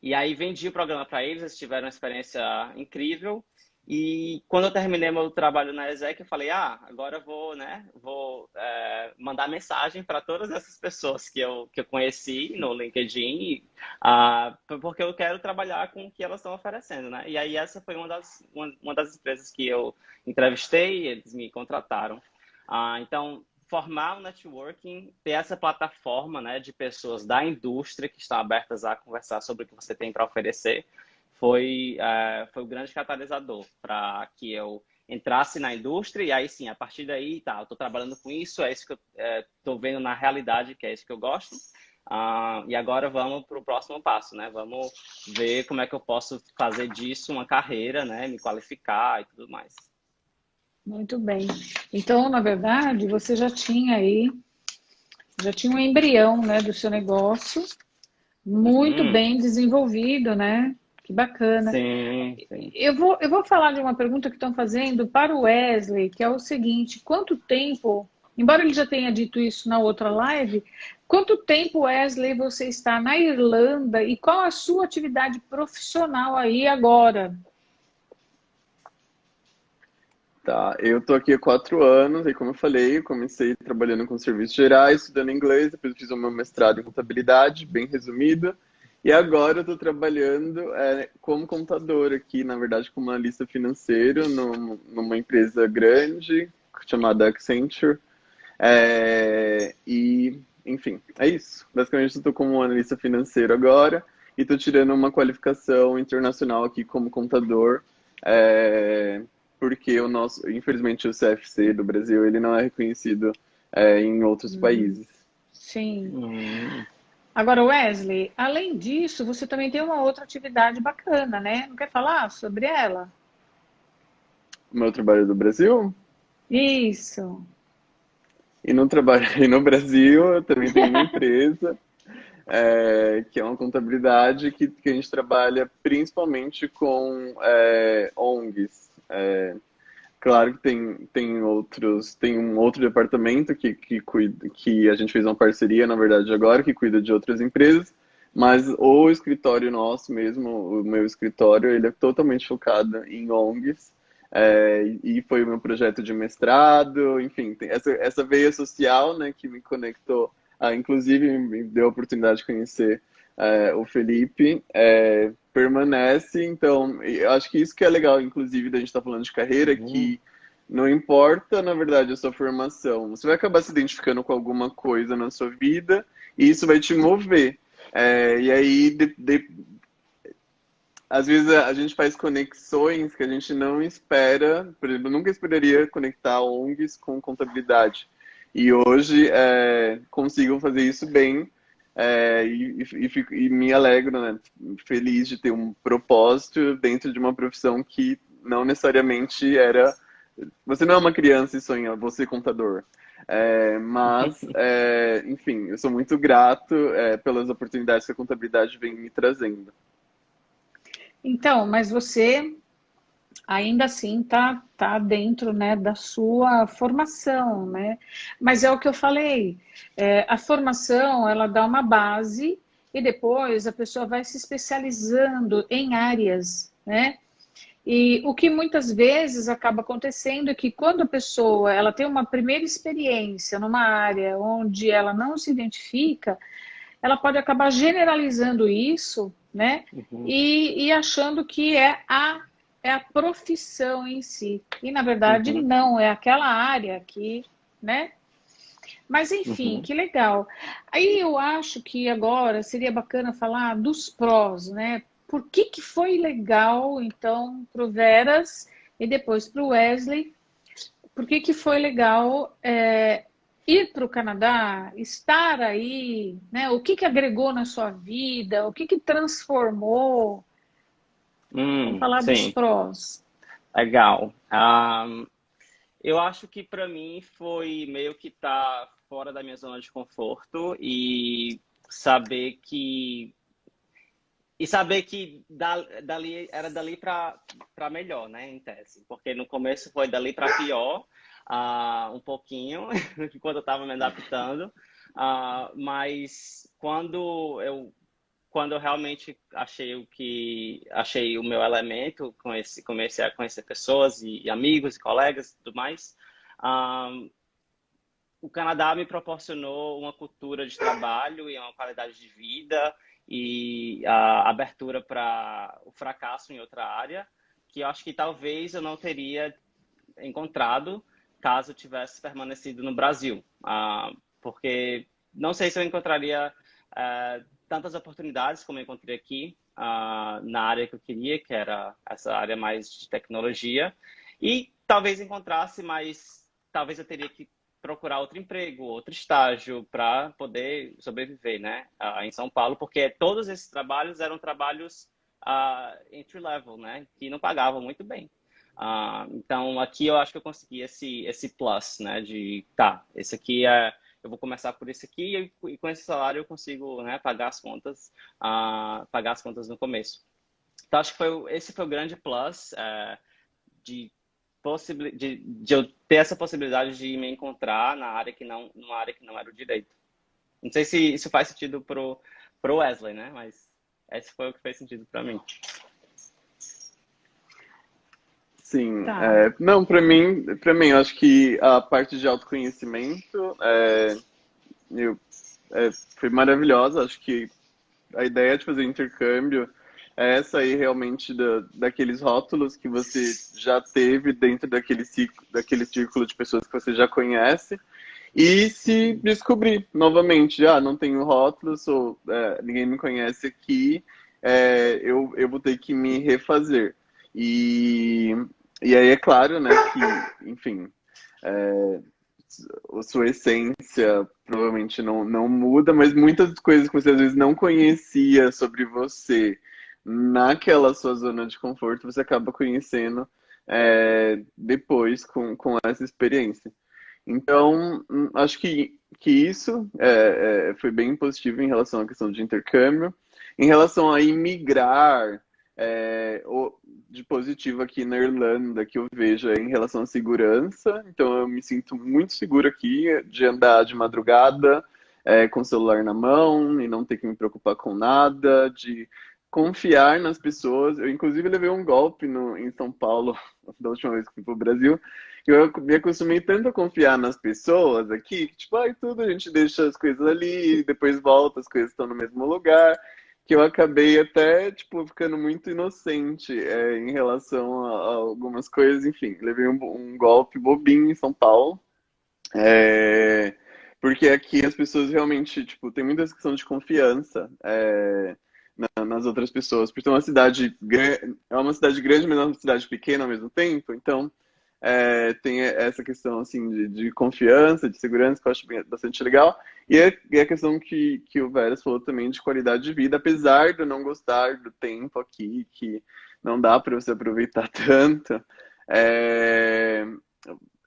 e aí vendi o programa para eles, eles tiveram uma experiência incrível. E quando eu terminei meu trabalho na ESEC, eu falei, agora eu vou, né, mandar mensagem para todas essas pessoas que eu conheci no LinkedIn, porque eu quero trabalhar com o que elas estão oferecendo, né? E aí essa foi uma das empresas que eu entrevistei e eles me contrataram. Então, formar o networking, ter essa plataforma, né, de pessoas da indústria que estão abertas a conversar sobre o que você tem para oferecer, foi o grande catalisador para que eu entrasse na indústria, e aí sim, a partir daí, tá, eu estou trabalhando com isso, é isso que eu estou vendo na realidade, que é isso que eu gosto. E agora vamos para o próximo passo, né? Vamos ver como é que eu posso fazer disso uma carreira, né? Me qualificar e tudo mais. Muito bem. Então, na verdade, você já tinha um embrião, né, do seu negócio muito bem desenvolvido, né? Que bacana. Sim, sim. Eu vou falar de uma pergunta que estão fazendo para o Wesley, que é o seguinte: quanto tempo, embora ele já tenha dito isso na outra live, quanto tempo, Wesley, você está na Irlanda e qual a sua atividade profissional aí agora? Tá, eu tô aqui há 4 anos, e como eu falei, eu comecei trabalhando com serviços gerais, estudando inglês, depois eu fiz o meu mestrado em contabilidade, bem resumido, e agora eu tô trabalhando como contador aqui, na verdade, como analista financeiro, numa empresa grande, chamada Accenture, enfim, é isso. Basicamente, eu tô como analista financeiro agora, e tô tirando uma qualificação internacional aqui como contador, é, porque infelizmente, o CFC do Brasil, ele não é reconhecido em outros países. Sim. Hum. Agora, Wesley, além disso, você também tem uma outra atividade bacana, né? Não quer falar sobre ela? O meu trabalho do Brasil, Isso. e no trabalho e no Brasil, eu também tenho uma empresa, que é uma contabilidade que a gente trabalha principalmente com ONGs. Claro que tem um outro departamento que cuida, que a gente fez uma parceria, na verdade, agora, que cuida de outras empresas, mas o escritório nosso mesmo, o meu escritório, ele é totalmente focado em ONGs, e foi o meu projeto de mestrado, enfim, tem essa veia social, né, que me conectou, inclusive me deu a oportunidade de conhecer o Felipe, permanece. Então, eu acho que isso que é legal, inclusive, da gente estar falando de carreira, que não importa, na verdade, a sua formação, você vai acabar se identificando com alguma coisa na sua vida e isso vai te mover. E aí, às vezes, a gente faz conexões que a gente não espera. Por exemplo, eu nunca esperaria conectar ONGs com contabilidade. E hoje consigo fazer isso bem, e me alegro, né? Feliz de ter um propósito dentro de uma profissão que não necessariamente era. Você não é uma criança e sonha, você é contador. Mas, enfim, eu sou muito grato pelas oportunidades que a contabilidade vem me trazendo. Então, mas você ainda assim tá dentro, né, da sua formação, né? Mas é o que eu falei, a formação ela dá uma base e depois a pessoa vai se especializando em áreas, né? E o que muitas vezes acaba acontecendo é que quando a pessoa ela tem uma primeira experiência numa área onde ela não se identifica, ela pode acabar generalizando isso, né? E achando que é a profissão em si. E, na verdade, Uhum. não, é aquela área que, né? Mas, enfim, Uhum. que legal. Aí eu acho que agora seria bacana falar dos prós, né? Por que que foi legal, então, para o Veras e depois para o Wesley, por que que foi legal ir para o Canadá, estar aí, né? O que que agregou na sua vida, o que que transformou? Vamos falar dos Sim, prós. legal. Eu acho que para mim foi meio que estar fora da minha zona de conforto e saber que dali era dali para melhor, né, em tese, porque no começo foi dali para pior, um pouquinho, enquanto eu estava me adaptando, mas quando eu realmente achei o meu elemento, comecei a conhecer pessoas e amigos e colegas e tudo mais, ah, o Canadá me proporcionou uma cultura de trabalho e uma qualidade de vida e a abertura para o fracasso em outra área, que eu acho que talvez eu não teria encontrado caso eu tivesse permanecido no Brasil. Porque não sei se eu encontraria tantas oportunidades como eu encontrei aqui, na área que eu queria, que era essa área mais de tecnologia. E talvez encontrasse, mas talvez eu teria que procurar outro emprego, outro estágio para poder sobreviver, né, em São Paulo, porque todos esses trabalhos eram trabalhos entry level, né, que não pagavam muito bem. Então aqui eu acho que eu consegui esse plus, né, de tá, esse aqui eu vou começar por esse aqui e com esse salário eu consigo, né, pagar as contas no começo. Então acho que esse foi o grande plus de de eu ter essa possibilidade de me encontrar numa área que não era o direito. Não sei se isso faz sentido pro Wesley, né? Mas esse foi o que fez sentido para mim. Sim, Tá. não, para mim, eu acho que a parte de autoconhecimento foi maravilhosa. Acho que a ideia de fazer intercâmbio é sair realmente daqueles rótulos que você já teve dentro daquele círculo de pessoas que você já conhece e se descobrir novamente. Não tenho rótulos, ninguém me conhece aqui, eu vou ter que me refazer. E aí é claro, né, que, enfim, a sua essência provavelmente não muda, mas muitas coisas que você às vezes não conhecia sobre você naquela sua zona de conforto, você acaba conhecendo depois com essa experiência. Então, acho que isso foi bem positivo em relação à questão de intercâmbio. Em relação a imigrar, de positivo aqui na Irlanda, que eu vejo em relação à segurança. Então, eu me sinto muito seguro aqui de andar de madrugada, com o celular na mão e não ter que me preocupar com nada, de confiar nas pessoas. Eu, inclusive, levei um golpe em São Paulo, da última vez que fui para o Brasil. Eu me acostumei tanto a confiar nas pessoas aqui, que, tipo, tudo a gente deixa as coisas ali, depois volta, as coisas estão no mesmo lugar, que eu acabei até, tipo, ficando muito inocente em relação a algumas coisas. Enfim, levei um golpe bobinho em São Paulo, porque aqui as pessoas realmente, tipo, tem muita questão de confiança nas outras pessoas, porque é uma cidade grande, mas é uma cidade pequena ao mesmo tempo, então tem essa questão assim de confiança, de segurança, que eu acho bastante legal. E a questão que o Veras falou também de qualidade de vida, apesar de eu não gostar do tempo aqui, que não dá para você aproveitar tanto. É,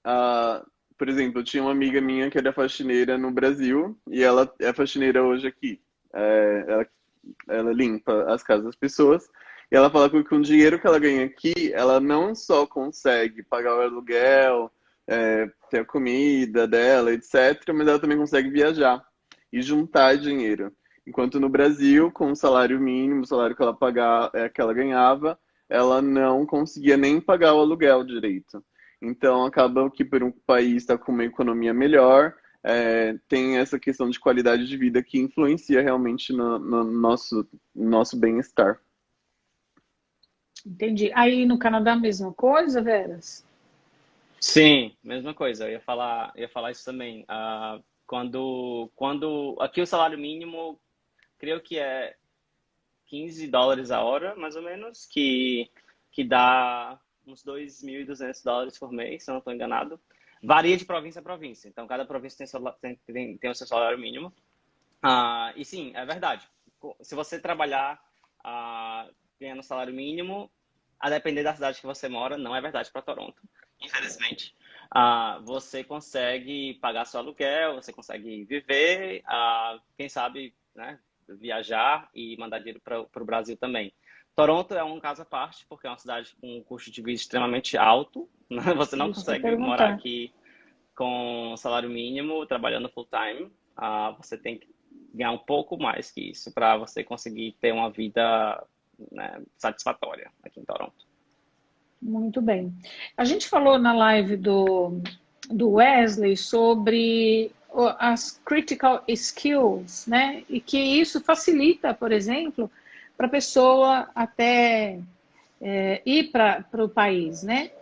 a- por exemplo, eu tinha uma amiga minha que era faxineira no Brasil e ela é faxineira hoje aqui. Ela limpa as casas das pessoas. E ela fala que com o dinheiro que ela ganha aqui, ela não só consegue pagar o aluguel, ter a comida dela, etc., mas ela também consegue viajar e juntar dinheiro. Enquanto no Brasil, com o salário mínimo, o salário que que ela ganhava, ela não conseguia nem pagar o aluguel direito. Então, acaba que por um país estar com uma economia melhor, tem essa questão de qualidade de vida que influencia realmente no nosso bem-estar. Entendi. Aí no Canadá, a mesma coisa, Veras? Sim, mesma coisa. Eu ia falar isso também. Quando aqui o salário mínimo, creio que é $15 a hora, mais ou menos, que dá uns $2.200 por mês, se eu não estou enganado. Varia de província a província. Então, cada província tem o seu salário mínimo. E sim, é verdade. Se você trabalhar ganhando salário mínimo, a depender da cidade que você mora, não é verdade para Toronto, infelizmente. Você consegue pagar seu aluguel, você consegue viver, quem sabe, né, viajar e mandar dinheiro para o Brasil também. Toronto é um caso à parte, porque é uma cidade com um custo de vida extremamente alto. Né? Você não Isso que eu ia consegue morar perguntar. aqui com salário mínimo, trabalhando full time. Você tem que ganhar um pouco mais que isso para você conseguir ter uma vida, né, satisfatória aqui em Toronto. Muito bem. A gente falou na live do Wesley sobre as critical skills, né? E que isso facilita, por exemplo, para a pessoa até ir para o país, né?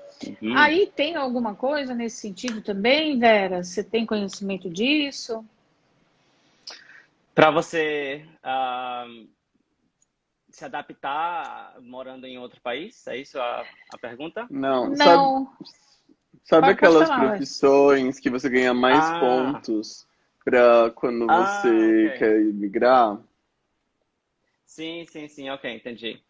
Uhum. Aí tem alguma coisa nesse sentido também, Vera? Você tem conhecimento disso? Para você se adaptar morando em outro país? É isso a pergunta? Não, sabe, Não. Sabe Pode aquelas falar, Alex. profissões que você ganha mais Ah, pontos para quando você ok. quer migrar? Sim, ok, entendi.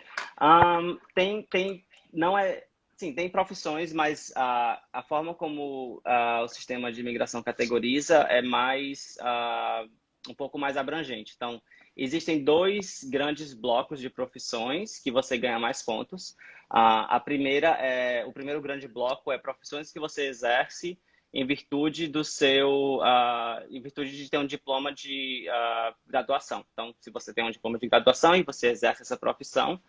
Não é, sim, tem profissões, mas a forma como o sistema de imigração categoriza é mais, um pouco mais abrangente. Então, existem dois grandes blocos de profissões que você ganha mais pontos. O primeiro grande bloco é profissões que você exerce em virtude em virtude de ter um diploma de graduação. Então, se você tem um diploma de graduação e você exerce essa profissão,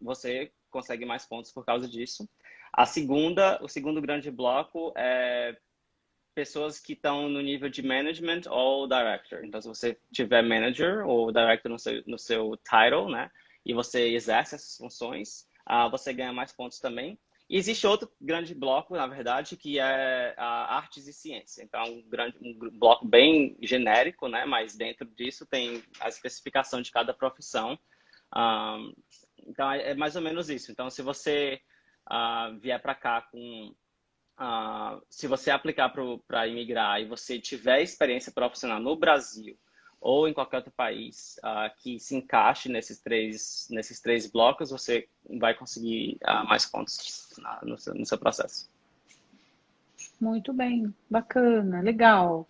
você consegue mais pontos por causa disso. O segundo grande bloco é pessoas que estão no nível de management ou director. Então, se você tiver manager ou director no seu title, né, e você exerce essas funções, você ganha mais pontos também. E existe outro grande bloco, na verdade, que é artes e ciência. Então, um bloco bem genérico, né, mas dentro disso tem a especificação de cada profissão. Então, é mais ou menos isso. Então, se você vier para cá se você aplicar para imigrar e você tiver experiência profissional no Brasil ou em qualquer outro país que se encaixe nesses três blocos, você vai conseguir mais pontos no seu processo. Muito bem, bacana, legal.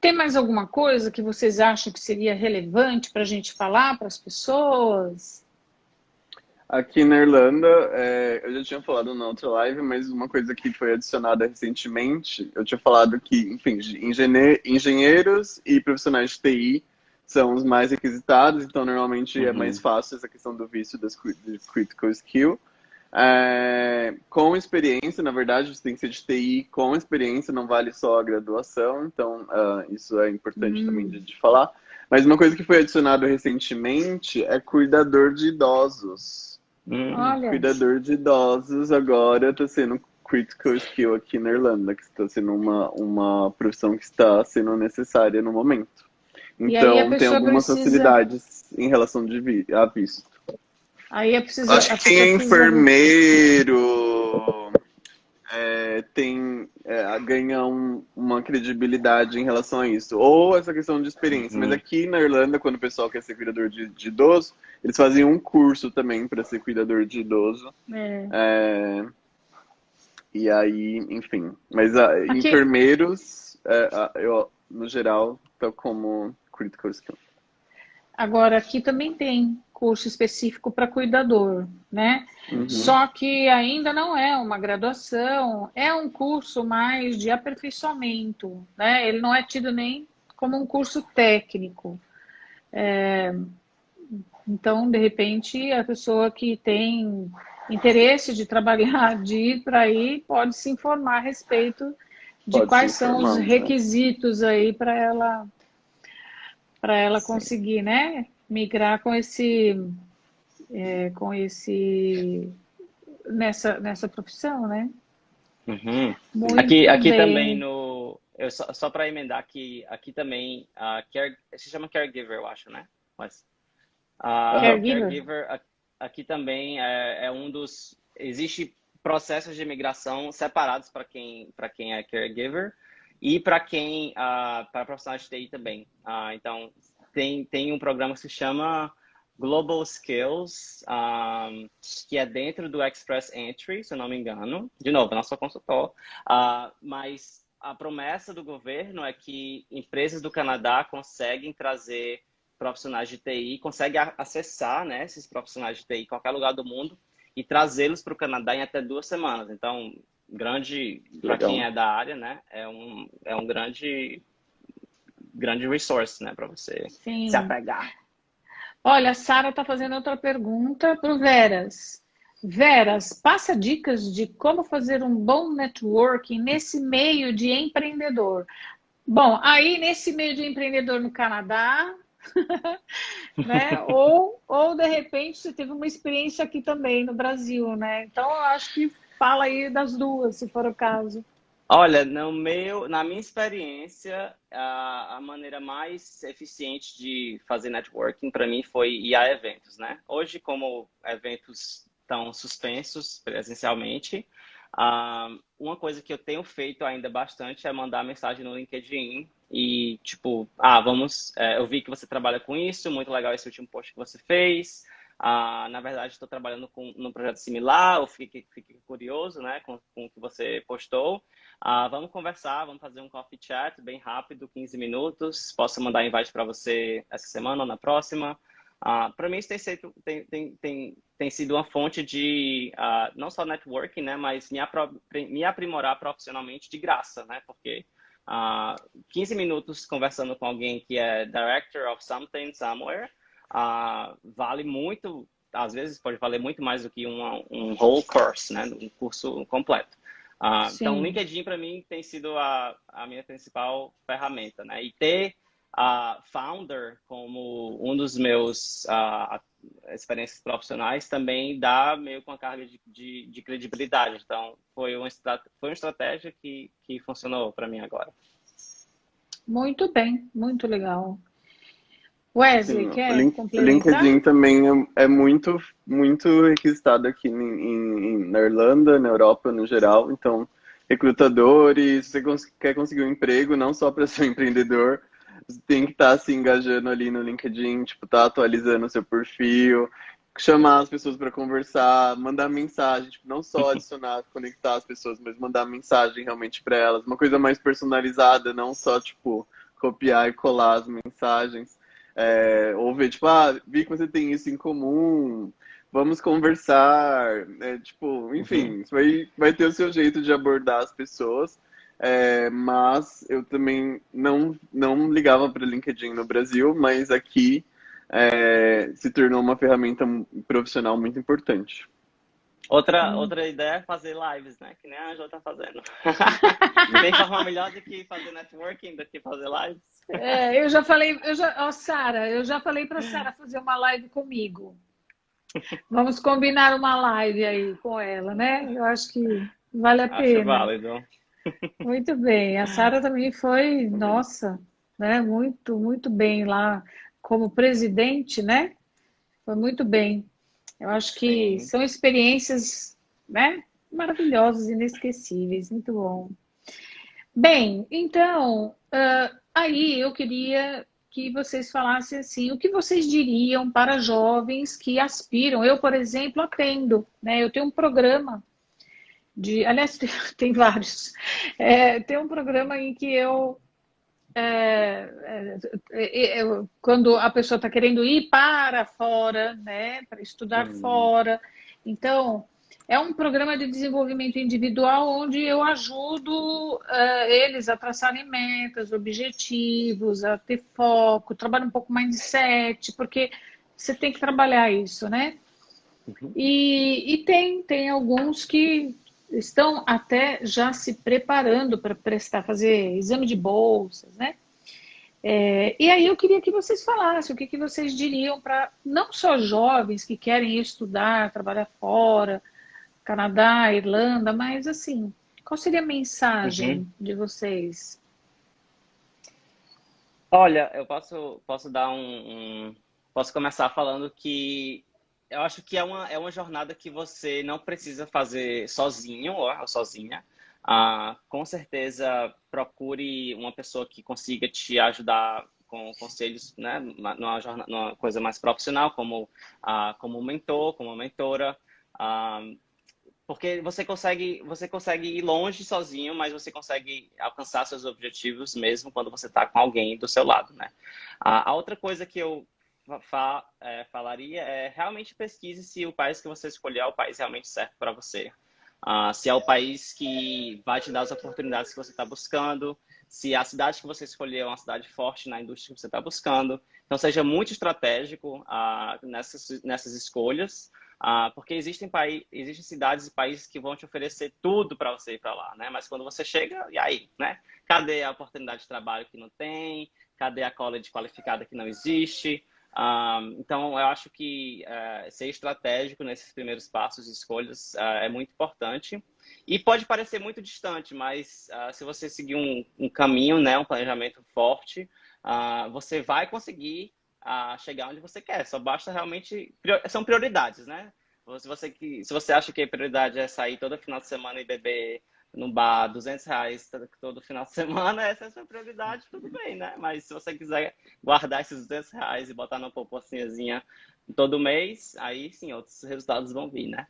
Tem mais alguma coisa que vocês acham que seria relevante para a gente falar para as pessoas? Aqui na Irlanda, eu já tinha falado na outra live, mas uma coisa que foi adicionada recentemente, eu tinha falado que, enfim, engenheiros e profissionais de TI são os mais requisitados, então normalmente é mais Uhum. fácil essa questão do visto das critical skill. Com experiência, na verdade, você tem que ser de TI com experiência, não vale só a graduação, então isso é importante também de falar. Mas uma coisa que foi adicionado recentemente é cuidador de idosos. Olha, Cuidador de idosos agora está sendo critical skill aqui na Irlanda, que está sendo uma profissão que está sendo necessária no momento. e aí a Então, tem pessoa algumas precisa, facilidades em relação a visto. Acho a que quem pessoa é precisa. enfermeiro ganha uma credibilidade em relação a isso. Ou essa questão de experiência. Mas Uhum. aqui na Irlanda, quando o pessoal quer ser cuidador de idoso, eles fazem um curso também para ser cuidador de idoso. É, É, e aí, enfim. Mas aqui, enfermeiros, eu, no geral, estão como critical skill. agora, aqui também tem curso específico para cuidador, né? Uhum. Só que ainda não é uma graduação, é um curso mais de aperfeiçoamento, né? Ele não é tido nem como um curso técnico. Então, de repente, a pessoa que tem interesse de trabalhar, de ir para aí, pode se informar a respeito de Pode se quais são os informar, né? requisitos aí para ela Sim. conseguir, né, migrar com esse nessa profissão, né? Uhum. Aqui, Muito aqui também bem. só para emendar aqui também se chama caregiver, eu acho, né? Mas Aham. Caregiver? caregiver aqui também é um existe processos de imigração separados para quem é caregiver e para profissionais de TI também. Então tem um programa que se chama Global Skills, que é dentro do Express Entry, se eu não me engano. De novo, eu não sou consultor, mas a promessa do governo é que empresas do Canadá conseguem trazer profissionais de TI, conseguem acessar, né, esses profissionais de TI em qualquer lugar do mundo e trazê-los para o Canadá em até 2 semanas. Então, para quem Legal. é da área, né, é um grande resource, né, para você se Sim. apegar. Olha, a Sara está fazendo outra pergunta para o Veras. Veras, passa dicas de como fazer um bom networking nesse meio de empreendedor. Bom, aí nesse meio de empreendedor no Canadá, né? Ou de repente você teve uma experiência aqui também no Brasil, né? Então eu acho que fala aí das duas, se for o caso. Olha, na minha experiência, a maneira mais eficiente de fazer networking para mim foi ir a eventos, né? Hoje, como eventos estão suspensos presencialmente, Uma coisa que eu tenho feito ainda bastante é mandar mensagem no LinkedIn e, tipo, eu vi que você trabalha com isso, muito legal esse último post que você fez. Na verdade, estou trabalhando num projeto similar, eu fiquei curioso, né, com o que você postou. Vamos conversar, vamos fazer um coffee chat bem rápido, 15 minutos. Posso mandar invite para você essa semana ou na próxima. Para mim, isso tem sido uma fonte de não só networking, né, mas me aprimorar profissionalmente de graça, né, porque 15 minutos conversando com alguém que é director of something, somewhere, vale muito, às vezes pode valer muito mais do que um whole course, né, um curso completo. Então, o Sim. LinkedIn para mim tem sido a minha principal ferramenta, né, e ter a Founder como um dos meus experiências profissionais também dá meio com uma carga de credibilidade. Então, foi uma estratégia que funcionou para mim agora. Muito bem, muito legal. Wesley, Sim, o quer o complementar? LinkedIn também é muito, muito requisitado aqui na Irlanda, na Europa no geral. Então, recrutadores, se você quer conseguir um emprego, não só para ser um empreendedor, você tem que estar se engajando ali no LinkedIn, tipo, tá atualizando o seu perfil, chamar as pessoas para conversar, mandar mensagem, tipo, não só adicionar, conectar as pessoas, mas mandar mensagem realmente para elas. Uma coisa mais personalizada, não só, tipo, copiar e colar as mensagens. Ou ver, tipo, vi que você tem isso em comum, vamos conversar, tipo, enfim, isso vai ter o seu jeito de abordar as pessoas, mas eu também não ligava para o LinkedIn no Brasil, mas aqui se tornou uma ferramenta profissional muito importante. Outra ideia é fazer lives, né? Que nem a Angela tá fazendo. Tem forma melhor do que fazer networking do que fazer lives? Eu já falei, Sara, eu já falei para Sara fazer uma live comigo. Vamos combinar uma live aí com ela, né? Eu acho que vale a Acho pena. válido. Muito bem. A Sara também foi, nossa, né? Muito, muito bem lá como presidente, né? Foi muito bem. Eu acho que Sim. são experiências, né? Maravilhosas, inesquecíveis. Muito bom. Bem, então, aí eu queria que vocês falassem assim, o que vocês diriam para jovens que aspiram? Eu, por exemplo, atendo, né? Eu tenho um programa aliás, tem vários. Tem um programa em que quando a pessoa está querendo ir para fora, né, para estudar Hum. fora, então é um programa de desenvolvimento individual onde eu ajudo eles a traçarem metas, objetivos, a ter foco, trabalho um pouco mindset, porque você tem que trabalhar isso, né? E tem alguns que estão até já se preparando para fazer exame de bolsas, né? E aí eu queria que vocês falassem o que vocês diriam para não só jovens que querem estudar, trabalhar fora, Canadá, Irlanda, mas assim, qual seria a Uhum. mensagem de vocês? Olha, eu posso dar posso começar falando que eu acho que é uma jornada que você não precisa fazer sozinho ou sozinha. Com certeza, procure uma pessoa que consiga te ajudar com conselhos, né, numa coisa mais profissional, como um mentor, como uma mentora. Ah, Porque você consegue ir longe sozinho, mas você consegue alcançar seus objetivos mesmo quando você está com alguém do seu lado, né? A outra coisa que eu falaria é realmente pesquise se o país que você escolher é o país realmente certo para você. Se é o país que vai te dar as oportunidades que você está buscando, se a cidade que você escolher é uma cidade forte na indústria que você está buscando. Então, seja muito estratégico nessas escolhas. Porque existem cidades e países que vão te oferecer tudo para você ir para lá, né? Mas quando você chega, e aí, né? Cadê a oportunidade de trabalho que não tem? Cadê a college qualificada que não existe? Então, eu acho que ser estratégico nesses primeiros passos e escolhas é muito importante. E pode parecer muito distante, mas se você seguir um caminho, né, um planejamento forte, você vai conseguir chegar onde você quer. Só basta realmente. São prioridades, né? Se você acha que a prioridade é sair todo final de semana e beber num bar R$ 200 todo final de semana, essa é a sua prioridade, tudo bem, né? Mas se você quiser guardar esses R$ 200 e botar numa poupancinhazinha todo mês, aí sim, outros resultados vão vir, né?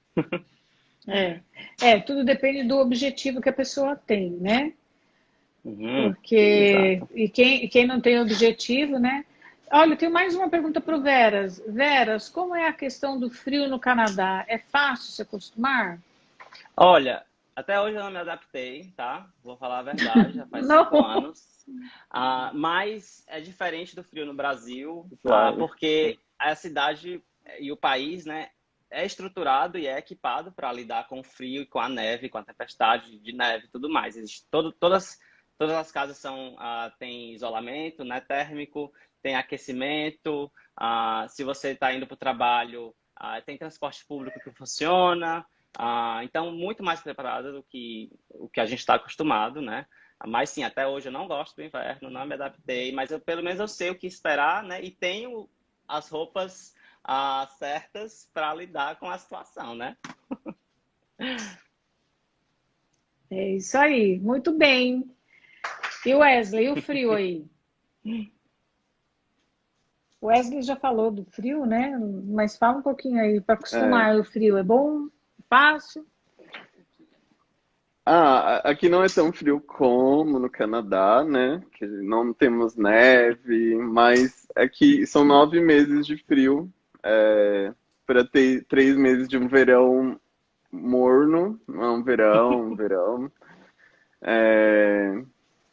Tudo depende do objetivo que a pessoa tem, né? Exato. E quem não tem objetivo, né? Olha, eu tenho mais uma pergunta para o Veras. Veras, como é a questão do frio no Canadá? É fácil se acostumar? Olha, até hoje eu não me adaptei, tá? Vou falar a verdade, já faz Não. 5 anos. Mas é diferente do frio no Brasil, Claro. porque a cidade e o país, né, é estruturado e é equipado para lidar com o frio e com a neve, com a tempestade de neve e tudo mais. Todas as casas têm isolamento, né, térmico, tem aquecimento. Se você está indo para o trabalho, tem transporte público que funciona. Então, muito mais preparada do que o que a gente está acostumado, né? Mas sim, até hoje eu não gosto do inverno, não me adaptei, mas pelo menos eu sei o que esperar, né? E tenho as roupas certas para lidar com a situação, né? É isso aí, muito bem. E o Wesley, e o frio aí? O Wesley já falou do frio, né? Mas fala um pouquinho aí, para acostumar o frio. É bom? Fácil? Aqui não é tão frio como no Canadá, né? Que não temos neve, mas aqui são 9 meses de frio, para ter 3 meses de um verão morno, não é um verão.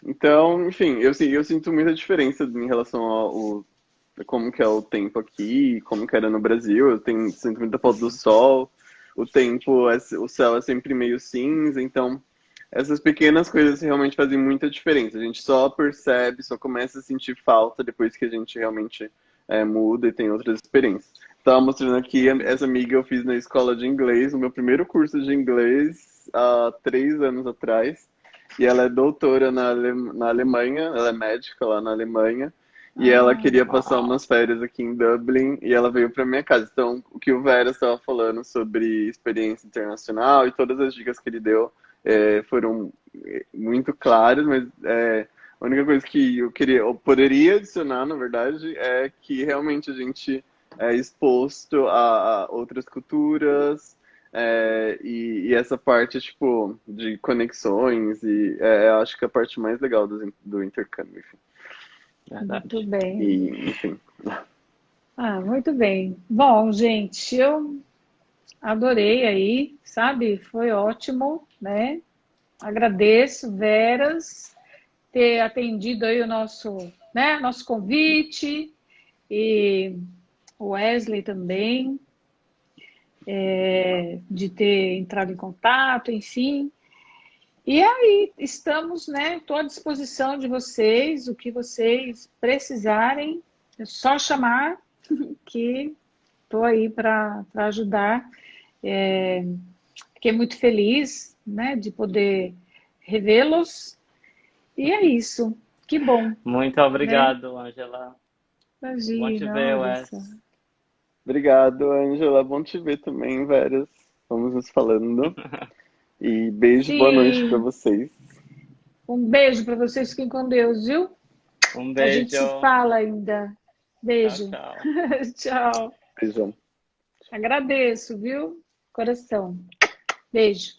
Então, enfim, eu sinto muita diferença em relação a como que é o tempo aqui, como que era no Brasil. Sinto muita falta do sol. O céu é sempre meio cinza, então essas pequenas coisas realmente fazem muita diferença. A gente só percebe, só começa a sentir falta depois que a gente realmente muda e tem outras experiências. Estava mostrando aqui essa amiga eu fiz na escola de inglês, o meu primeiro curso de inglês há 3 anos atrás. E ela é doutora na Alemanha, ela é médica lá na Alemanha. E ela queria passar Uau. umas férias aqui em Dublin e ela veio para minha casa. Então, o que o Vera estava falando sobre experiência internacional e todas as dicas que ele deu foram muito claras, mas a única coisa que eu poderia adicionar, na verdade, é que realmente a gente é exposto a outras culturas, e essa parte, tipo, de conexões, e eu acho que é a parte mais legal do intercâmbio, enfim. Muito bem. E, enfim. Muito bem. Bom, gente, eu adorei aí, sabe? Foi ótimo, né? Agradeço, Veras, ter atendido aí o nosso convite, e o Wesley também, de ter entrado em contato, enfim. E aí, estamos, né? Estou à disposição de vocês, o que vocês precisarem, é só chamar, que estou aí para ajudar. Fiquei muito feliz, né, de poder revê-los. E é isso. Que bom, Muito né? obrigado, Ângela. Bom te Imagina, ver, olha Wes. só. Obrigado, Ângela. Bom te ver também, Veras. Vamos nos falando. E beijo, boa noite para Sim, vocês. um beijo para vocês, fiquem com Deus, viu? Um A gente beijo. se fala ainda. Tchau, Beijo. tchau. Tchau. Beijão. Agradeço, viu? Coração. Beijo.